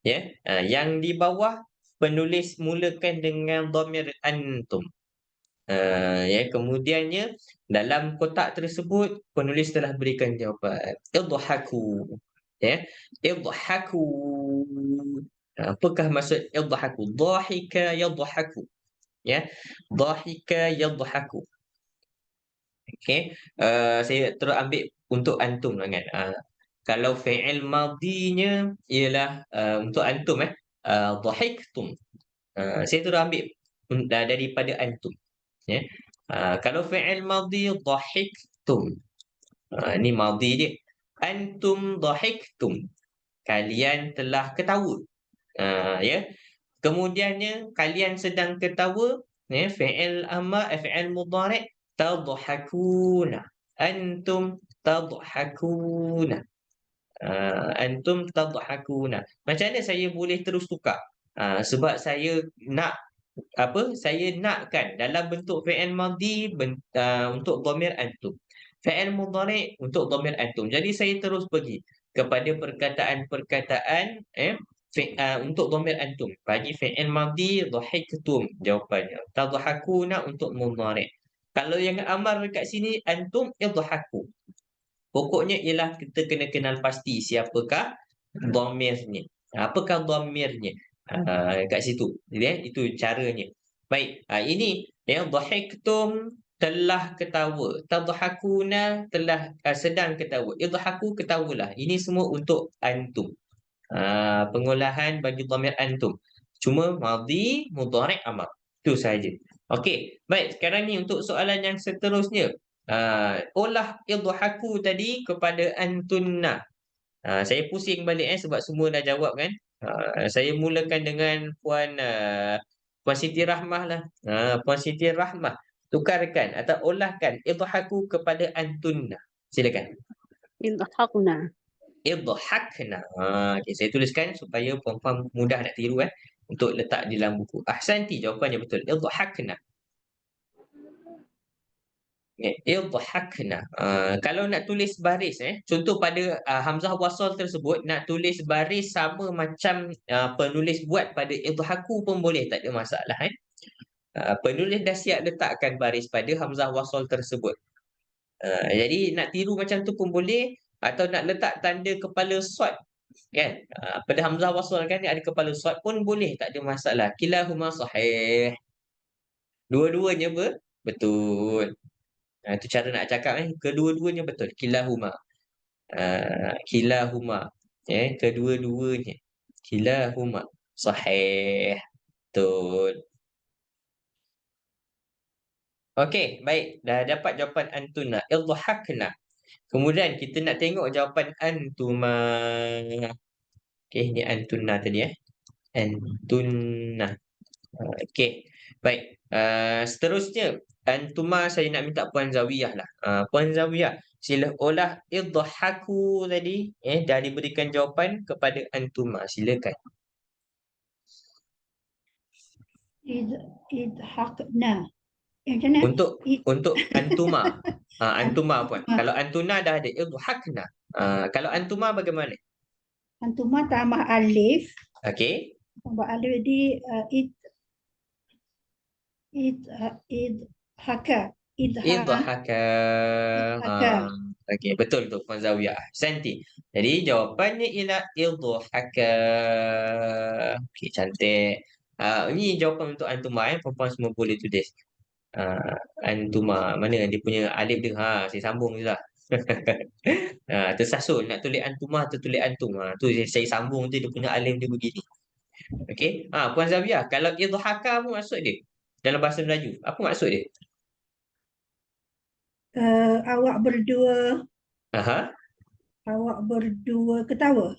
Ya, yang di bawah penulis mulakan dengan dhamir antum. Ya, kemudiannya dalam kotak tersebut penulis telah berikan jawapan. Idhaku. Ya, idhaku. Apakah maksud idhaku? Dhahika yadhaku. Ya, dhahika yadhaku. Okey, saya terus ambil untuk antum lah kan. Kalau fi'il madinya ialah untuk antum dhahiktum. Saya terus ambil daripada antum. Ya. Kalau fi'il madi dhahiktum. Ini madi dia. Antum dhahiktum. Kalian telah ketawa. Ya. Kemudiannya kalian sedang ketawa, ya, fi'il amar, fi'il mudhari' tadhakuna. Antum tadhakuna. Antum tadhakuna. Macam mana saya boleh terus tukar? Sebab saya nak saya nakkan dalam bentuk fi'il madhi untuk dhamir antum. Fi'il mudhari' untuk dhamir antum. Jadi saya terus pergi kepada perkataan-perkataan untuk dhamir antum. Bagi fi'il madhi dhahiktum jawapannya. Tadhakuna untuk mudhari'. Kalau yang amar dekat sini antum idhaku. Pokoknya ialah kita kena kenal pasti siapakah dhamirnya. Apakah dhamirnya? Kat situ. Itu caranya. Baik, ini ya dhahiktum telah ketawa. Tadhakuna telah sedang ketawa. Idhaku ketawalah. Ini semua untuk antum. Pengolahan bagi dhamir antum. Cuma madhi, mudhari', amar. Itu saja. Okey, baik. Sekarang ni untuk soalan yang seterusnya. Olah idhaku tadi kepada antunna. Saya pusing balik sebab semua dah jawab kan. Saya mulakan dengan Puan Siti Rahmah lah. Puan Siti Rahmah, tukarkan atau olahkan idhaku kepada antunna. Silakan. Idhakna. Idhakna. Okay, saya tuliskan supaya puan-puan mudah nak tiru untuk letak di dalam buku. Ahsanti, jawapannya betul. Idhakna. Idhakna. Kalau nak tulis baris contoh pada hamzah wasal tersebut nak tulis baris sama macam penulis buat pada idhaku pun boleh, tak ada masalah penulis dah siap letakkan baris pada hamzah wasal tersebut. Jadi nak tiru macam tu pun boleh, atau nak letak tanda kepala shad kan, pada hamzah wasal kan ada kepala shad pun boleh, tak ada masalah. Kilahuma sahih. Dua-duanya betul. Itu cara nak cakap kedua-duanya betul. Kilahuma. Kilahuma. Kedua-duanya. Kilahuma. Sahih. Betul. Okey, baik. Dah dapat jawapan antuna. Idhakna. Kemudian kita nak tengok jawapan antuma. Okey, ni antuna tadi Antunna. Okey. Baik. Seterusnya antuma saya nak minta Puan Zawiyah lah. Puan Zawiyah, sila olah idhaku tadi dah diberikan jawapan kepada antuma. Silakan. Idhakna. Macam mana? Untuk antuma. Antuma Puan. Kalau antuna dah ada idhakna. Kalau antuma bagaimana? Antuma tambah alif. Okey. Tambah alif di idhaka. Idhaka. Okey, betul tu Puan Zawiyah. Santi. Jadi jawapannya ialah idhaka. Okey, cantik. Ini jawapan untuk antuma perempuan semua boleh tulis. Antuma. Mana dia punya alif dia? Saya sambung je lah. Tersasul nak tulis antuma tertulis antum. Tu saya sambung je dia punya alif dia begini. Okey. Puan Zawiyah, kalau idhaka apa maksud dia? Dalam bahasa Melayu, apa maksud dia? Awak berdua. Awak berdua ketawa.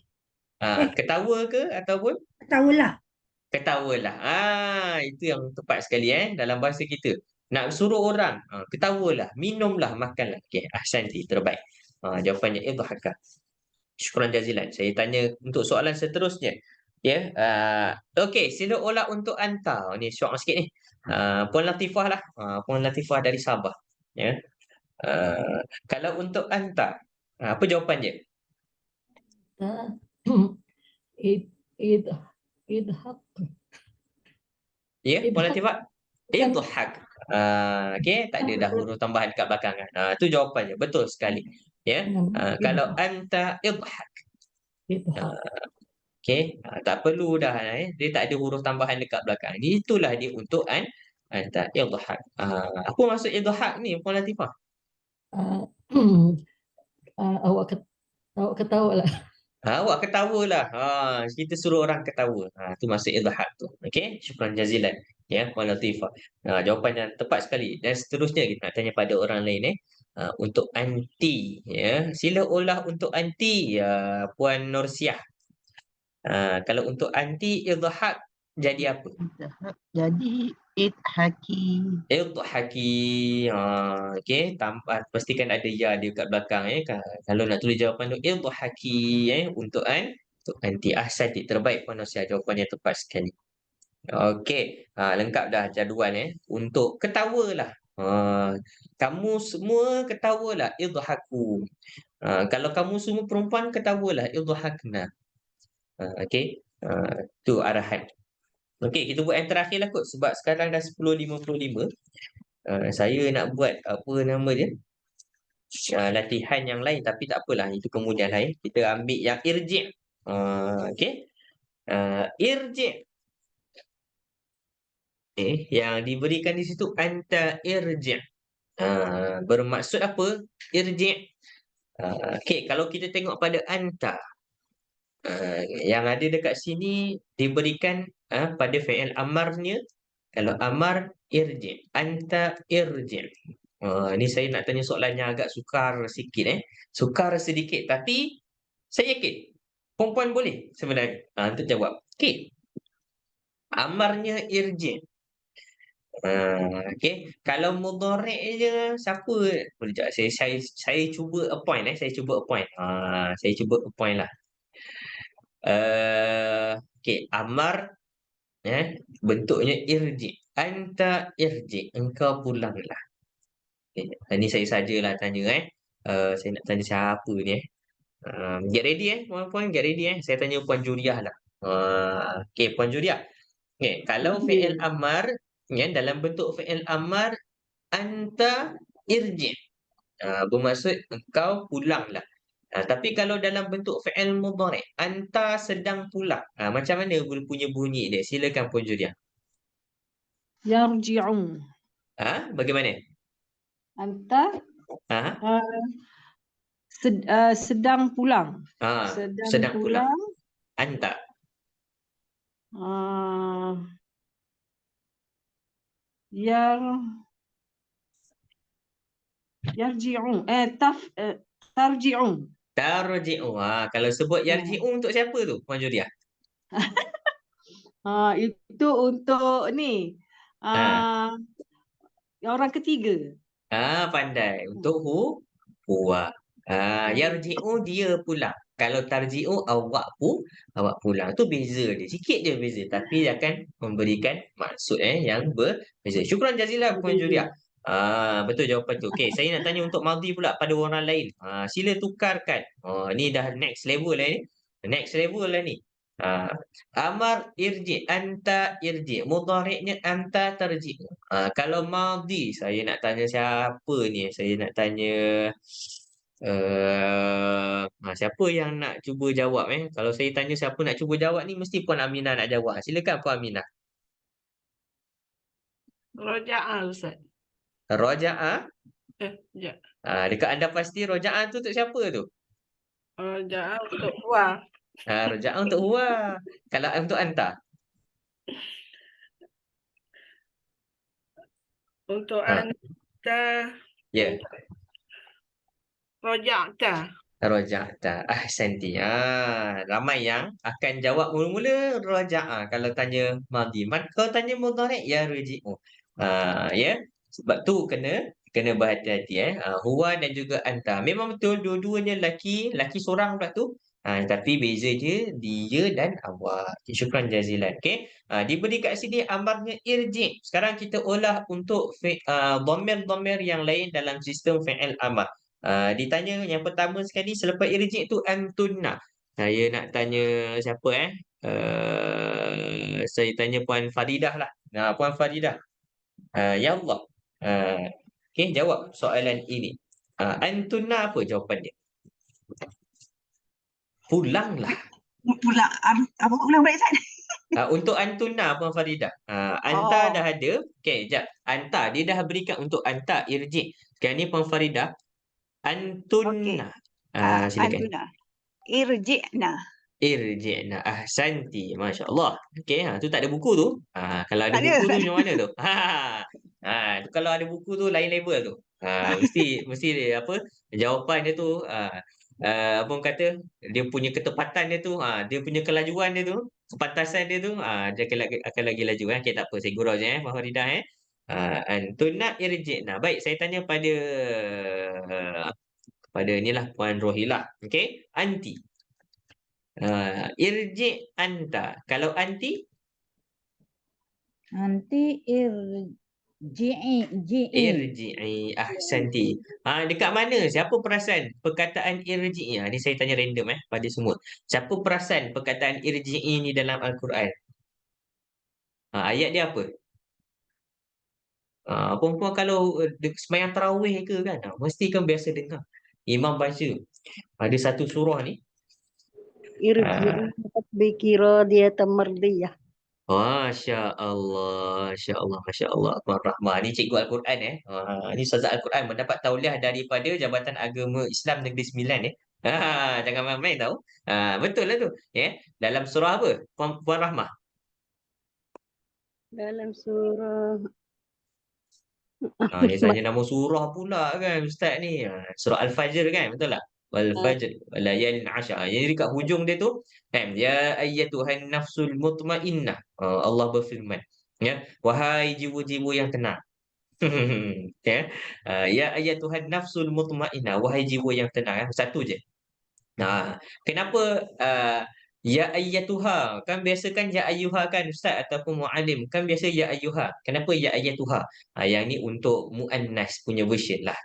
Ketawa ke ataupun? Ketawalah. Ketawalah. Itu yang tepat sekali dalam bahasa kita. Nak suruh orang, ketawalah, minumlah, makanlah. Okey, ahsanti, terbaik. Jawapannya idhaka. Syukran jazilan. Saya tanya untuk soalan seterusnya. Ya, okey, sila olah untuk anta. Ni syok sikit ni. Puan Latifah lah. Puan Latifah dari Sabah. Ya. Kalau untuk anta, apa jawapannya? id id idhaq Ya, Puan idhaq Latifah. kan Idhak. Okey, tak ada dah huruf tambahan kat belakang kan. Tu jawapannya. Betul sekali. Ya. Kalau anta idhak. idhaq. Okey, tak perlu dah dia tak ada huruf tambahan dekat belakang. Itulah dia untuk anta idhak. Apa maksud idhak ni Puan Latifah? Ah, awak ketawa lah. Awak ketawalah. Kita suruh orang ketawa. Tu maksud idhak tu. Okey, syukran jazilan. Ya, Puan Latifah. Jawapan yang tepat sekali. Dan seterusnya kita nak tanya pada orang lain untuk anti ya. Sila olah untuk anti Puan Nursiah. Kalau untuk anti idhak jadi apa? Idhak jadi idhaki. Idhaki. Okey, pastikan ada ya dia kat belakang Kalau nak tulis jawapan tu idhaki untuk anti. Ahsanti, terbaik Puan Nursiah, jawapannya tepat sekali. Okey, lengkap dah jadual untuk ketawalah. Kamu semua ketawalah idhaku. Kalau kamu semua perempuan ketawalah idhakna. Okey. Tu arahan. Okey, kita buat yang terakhir lah kot sebab sekarang dah 10.55. Saya nak buat apa nama dia? Latihan yang lain tapi tak apalah, itu kemudian lain. Kita ambil yang irji'. Okey. Irji'. Yang diberikan di situ anta irji'. Bermaksud apa? Irji'. Okey, kalau kita tengok pada anta, yang ada dekat sini diberikan pada fi'il amarnya. Kalau amar irji', anta irji'. Ni saya nak tanya soalan yang agak sukar sikit Sukar sedikit tapi saya yakin perempuan boleh sebenarnya untuk jawab. Okey. Amarnya irji'. Okey, kalau mudhari' je siapa? Sekejap saya cuba appoint saya cuba appoint. Saya cuba appoint lah. Okey, amar bentuknya irji. Anta irji, engkau pulanglah. Ini saya sajalah tanya saya nak tanya siapa ni get ready puan-puan, get ready saya tanya Puan Juriah lah. Okey, Puan Juriah. Okey, kalau fi'il amar dalam bentuk fi'il amar anta irji, bermaksud engkau pulanglah. Tapi kalau dalam bentuk fi'il mudhari', anta sedang pulang. Macam mana punya bunyi dia? Silakan Puan Juriah. Yarji'un. Bagaimana? Anta sedang pulang. Sedang pulang. Anta. Yarji'un. Tarji'un. Tarji'u. Kalau sebut yarji'u untuk siapa tu Puan Juriah? Itu untuk ni. Orang ketiga. Pandai. Untuk huwa. Yarji'u dia pulang. Kalau tarji'u awak pulang. Tu beza dia. Sikit je beza. Tapi dia akan memberikan maksud yang berbeza. Syukran jazilan Puan Juriah. Betul jawapan tu. Okey, saya nak tanya untuk madhi pula pada orang lain. Sila tukarkan. Ni dah next level lah ni. Next level lah ni. Amar irji, anta irji. Mudhari'nya anta tarji. Kalau madhi, saya nak tanya siapa ni? Saya nak tanya siapa yang nak cuba jawab Kalau saya tanya siapa nak cuba jawab ni mesti Puan Aminah nak jawab. Silakan Puan Aminah. Roja'ah Ustaz. Roja'ah? Ya. Dekat anda pasti roja'ah tu untuk siapa tu? Roja'ah untuk huwa. Roja'ah untuk huwa. Kalau untuk anta? Untuk anta. Ya. Roja'ta. Roja'ta. Ahsanti. Ramai yang akan jawab mula-mula roja'ah kalau tanya madhi. Kalau tanya mudhari' ya ruji'u. Ya. Sebab tu kena kena berhati-hati huwa dan juga anta. Memang betul dua-duanya laki seorang pula tu. Tapi beza je dia dan awak. Syukran jazilan. Okey. Diberi kat sini amarnya irji. Sekarang kita olah untuk dhamir-dhamir yang lain dalam sistem fi'il amar. Ditanya yang pertama sekali selepas irji tu antunna. Saya nak tanya siapa saya tanya Puan Faridah lah. Puan Faridah. Ya Allah. Okey, jawab soalan ini. Antunna apa jawapan dia? Pulanglah. Pulang apa ulang balik Ustaz? Untuk antunna Puan Faridah. Anta dah ada. Okey, jap. Anta dia dah berikan untuk anta irji. Sekarang ni Puan Faridah. Antunna. Silakan. Antuna. Irji'na. Irji'na. Ahsanti. Masya Allah. Okey, tu tak ada buku tu. Kalau ada Tak ada, buku tu tak macam mana tu? Tu kalau ada buku tu lain level tu. Mesti dia, apa jawapan dia tu apa orang kata dia punya ketepatan dia tu, dia punya kelajuan dia tu, kepantasan dia tu, dia akan lagi laju Okey, tak apa, saya gurau je Puan Faridah Antuna irji'na. Baik, saya tanya pada inilah Puan Rohilah. Okey, anti. Irji anta. Kalau anti? Nanti irji'i. Irji'i. Ahsanti. Dekat mana? Siapa perasan perkataan irji'i? Ni saya tanya random pada semua. Siapa perasan perkataan irji'i ni dalam Al-Quran? Ayat dia apa? Perempuan kalau sembahyang tarawih ke kan, mesti kan biasa dengar imam baca. Ada satu surah ni. Irji'i bikira dia mardiyah. Masya Allah, Masya Allah, Masya Allah. Puan Rahmah ni cikgu Al-Quran ni Ustazah Al-Quran mendapat tauliah daripada Jabatan Agama Islam Negeri Sembilan jangan main-main tahu. Betul lah tu. Dalam surah apa? Puan Rahmah. Dalam surah Dia tanya nama surah pula kan Ustaz ni. Surah Al-Fajr kan, betul tak? Wal-Fajr, walayalin ashar. Jadi dekat hujung dia tu, ya ayyatuhan nafsul mutmainnah. Allah berfirman, wahai jiwa-jiwa yang tenang. Ya ayyatuhan nafsul mutmainnah, wahai jiwa yang tenang. Satu je. Kenapa ya ayyatuha? Kan biasa kan ya ayyuha kan Ustaz ataupun muallim. Kan biasa ya ayyuha. Kenapa ya ayyatuha? Yang ni untuk muannas punya version lah.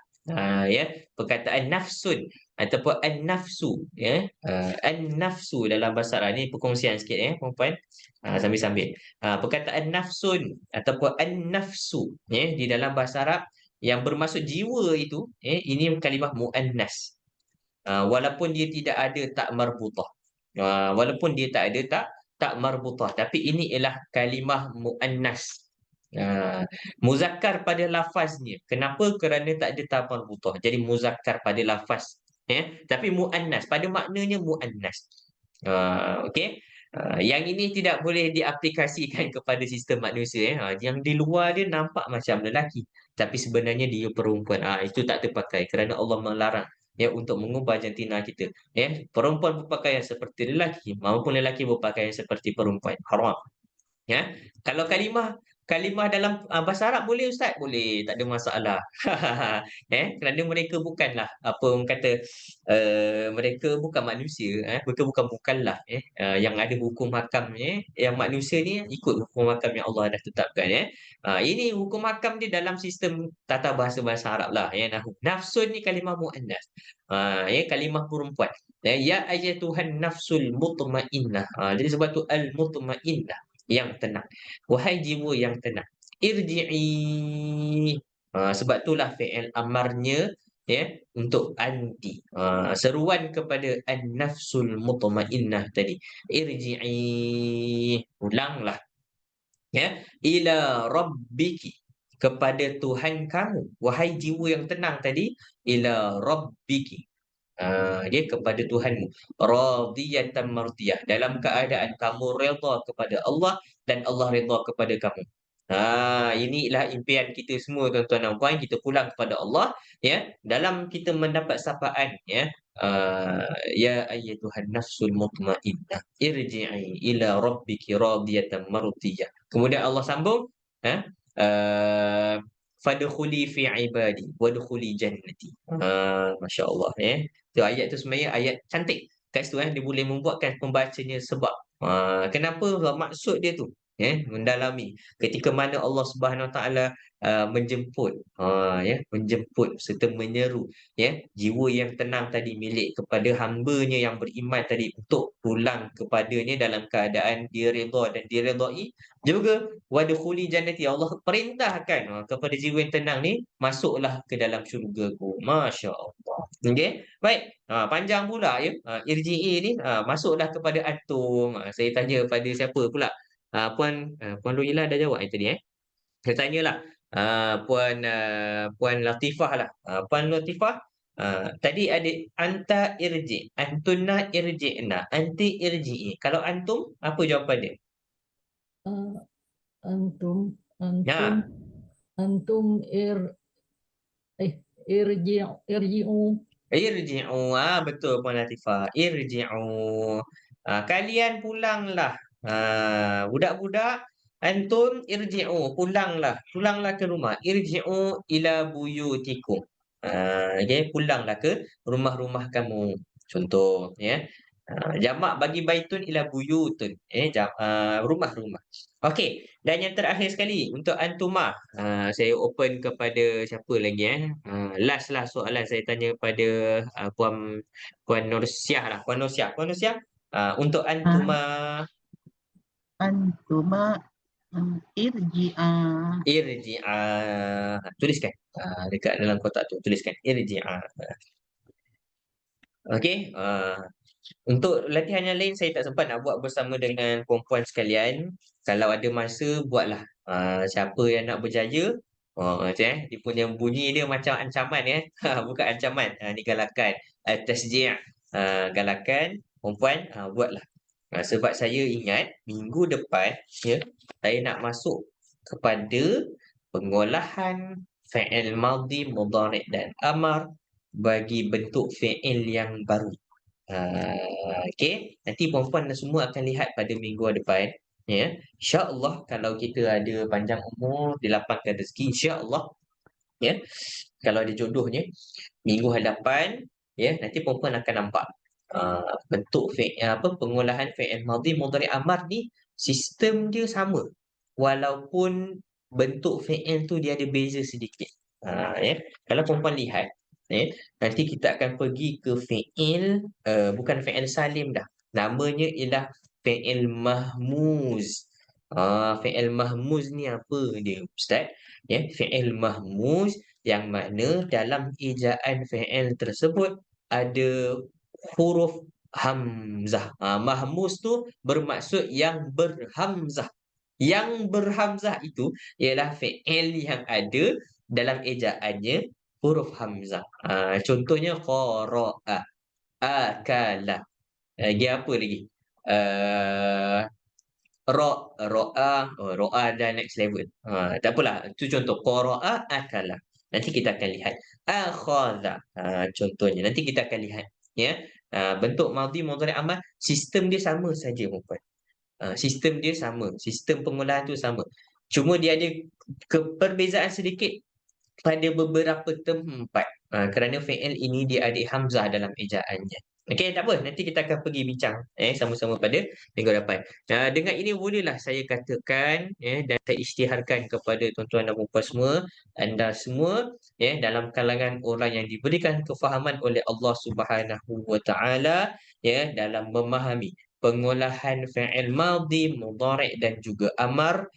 Perkataan nafsun ataupun an-nafsu an-nafsu dalam bahasa Arab ni perkongsian sikit perempuan sambil-sambil. Perkataan nafsun ataupun an-nafsu di dalam bahasa Arab yang bermaksud jiwa itu ini kalimah muannas. Walaupun dia tidak ada tak marbutah. Walaupun dia tak ada tak marbutah, tapi ini ialah kalimah muannas. Muzakkar pada lafaznya. Kenapa? Kerana tak ada tak marbutah. Jadi muzakkar pada lafaz. Tapi muannas pada maknanya muannas. Okey. Yang ini tidak boleh diaplikasikan kepada sistem manusia. Yang di luar dia nampak macam lelaki, tapi sebenarnya dia perempuan. Itu tak terpakai kerana Allah melarang untuk mengubah jantina kita. Perempuan berpakaian seperti lelaki maupun lelaki berpakaian seperti perempuan. Haram. Kalau kalimah dalam bahasa Arab boleh Ustaz? Boleh, tak ada masalah. Kerana mereka bukanlah apa orang kata mereka bukan manusia, mereka bukan mukallaf yang ada hukum hakamnya. Yang manusia ni ikut hukum hakam yang Allah dah tetapkan Ini hukum hakam dia dalam sistem tata bahasa Arab lah Nafsun ni kalimah muannas. Kalimah perempuan. Ya ayyatuhan nafsul mutmainnah. Jadi sebab tu al-mutmainnah, yang tenang. Wahai jiwa yang tenang. Irji'i. Sebab itulah fi'il amarnya untuk anti. Seruan kepada an-nafsul mutmainnah tadi. Irji'i. Ulanglah. Ila rabbiki. Kepada Tuhan kamu. Wahai jiwa yang tenang tadi. Ila rabbiki. Dia kepada Tuhanmu, radiyatan mardiyah, dalam keadaan kamu redha kepada Allah dan Allah redha kepada kamu. Inilah impian kita semua tuan-tuan dan puan, kita pulang kepada Allah dalam kita mendapat sapaan ya ayyatuhan nafsul mutmainnah irji'i ila rabbiki radiyatan mardiyah. Kemudian Allah sambung fadkhuli fi ibadi wadkhuli jannati. Masya-Allah Tu ayat tu sebenarnya ayat cantik. Kat situ dia boleh membuatkan pembacanya sebab. Kenapa maksud dia tu? Mendalami ketika mana Allah Subhanahu Wa Taala menjemput menjemput serta menyeru jiwa yang tenang tadi milik kepada hamba-Nya yang beriman tadi untuk pulang kepadanya dalam keadaan dia redha dan diredai. Juga wadkhuli jannati, Allah perintahkan kepada jiwa yang tenang ni masuklah ke dalam syurgaku. Masya-Allah. Okey. Baik. Panjang pula irji'i ni masuklah kepada antum. Saya tanya pada siapa pula? Puan Luila dah jawab tadi Saya tanyalah Puan Latifah lah. Puan Latifah tadi ada anta irji, antunna irji'na, anti irji'i. Kalau antum apa jawapan dia? Antum Ya. antum irji'u. Irji'u. Betul Puan Latifah. Irji'u. Kalian pulanglah. Budak-budak antum irji'u, pulanglah ke rumah. Irji'u ila buyutikum. Pulanglah ke rumah-rumah kamu. Contoh jamak bagi baitun ila buyutun. Rumah-rumah. Okey, dan yang terakhir sekali untuk antumah. Saya open kepada siapa lagi last lah soalan saya tanya pada Puan Nursiah lah. Puan Nursiah. Untuk antumah. Antuma irji'a. Irji'a. Tuliskan. Dekat dalam kotak tu tuliskan irji'a. Okey. Untuk latihan yang lain saya tak sempat nak buat bersama dengan perempuan sekalian. Kalau ada masa buatlah. Siapa yang nak berjaya dia punya bunyi dia macam ancaman bukan ancaman. Ni galakan. Tasji'. Galakan perempuan buatlah. Sebab saya ingat minggu depan saya nak masuk kepada pengolahan fi'il madhi, mudhari' dan amar bagi bentuk fi'il yang baru. Okey, nanti perempuan dan semua akan lihat pada minggu depan InsyaAllah kalau kita ada panjang umur, dilapangkan rezeki, insya-Allah kalau ada jodohnya minggu hadapan nanti perempuan akan nampak bentuk pengolahan fi'il madhi, mudhari' amar ni sistem dia sama walaupun bentuk fi'il tu dia ada beza sedikit. Kalau perempuan lihat nanti kita akan pergi ke fi'il bukan fi'il salim dah. Namanya ialah fi'il mahmuz. Fi'il mahmuz ni apa dia Ustaz? Fi'il mahmuz yang mana dalam ejaan fi'il tersebut ada huruf hamzah. Mahmuz tu bermaksud yang berhamzah. Yang berhamzah itu ialah fi'il yang ada dalam ejaannya huruf hamzah. Contohnya qara'a, akala. Lagi apa lagi? Ra'a dah next level. Tak apalah, itu contoh qara'a, akala. Nanti kita akan lihat. Akhadha. Contohnya nanti kita akan lihat bentuk madhi, mudhari', amar sistem dia sama saja perempuan. Sistem dia sama, sistem pengolahan tu sama. Cuma dia ada perbezaan sedikit pada beberapa tempat kerana fi'il ini dia ada hamzah dalam ejaannya. Okey, tak apa, nanti kita akan pergi bincang sama-sama pada minggu depan. Dengan ini bolehlah saya katakan dan saya isytiharkan kepada tuan-tuan dan puan semua, anda semua dalam kalangan orang yang diberikan kefahaman oleh Allah Subhanahu Wa Taala dalam memahami pengolahan fi'il madhi, mudhari' dan juga amar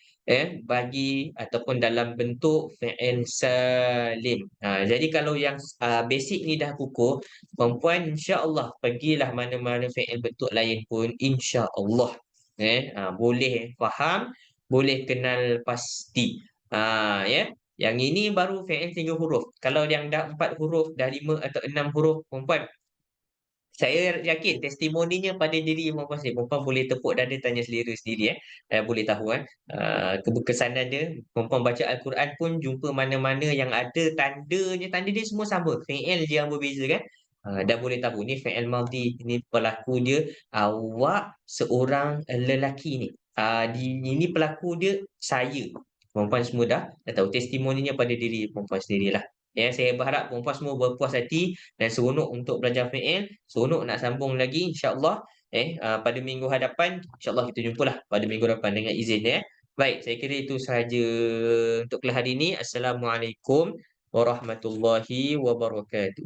bagi ataupun dalam bentuk fi'il salim. Jadi kalau yang basic ni dah kukuh, perempuan insya-Allah pergilah mana-mana fi'il bentuk lain pun insya-Allah boleh faham, boleh kenal pasti. Yang ini baru fi'il 3 huruf. Kalau yang dah 4 huruf, dah 5 atau 6 huruf, perempuan saya yakin testimoninya pada diri perempuan sendiri. Perempuan boleh tepuk dada, tanya selera sendiri boleh tahu keberkesanan dia. Perempuan baca Al-Quran pun jumpa mana-mana yang ada tandanya, tanda dia semua sama. Fi'il je yang berbeza kan. Dah boleh tahu ni fi'il madhi, ni pelaku dia awak seorang lelaki ni. Ini pelaku dia saya. Perempuan semua dah tahu testimoninya pada diri perempuan sendirilah. Ya, saya berharap perempuan semua berpuas hati dan seronok untuk belajar fi'il, seronok nak sambung lagi insya-Allah. Pada minggu hadapan insya-Allah kita jumpalah pada minggu depan dengan izin ya. Baik, saya kira itu sahaja untuk hari ini. Assalamualaikum warahmatullahi wabarakatuh.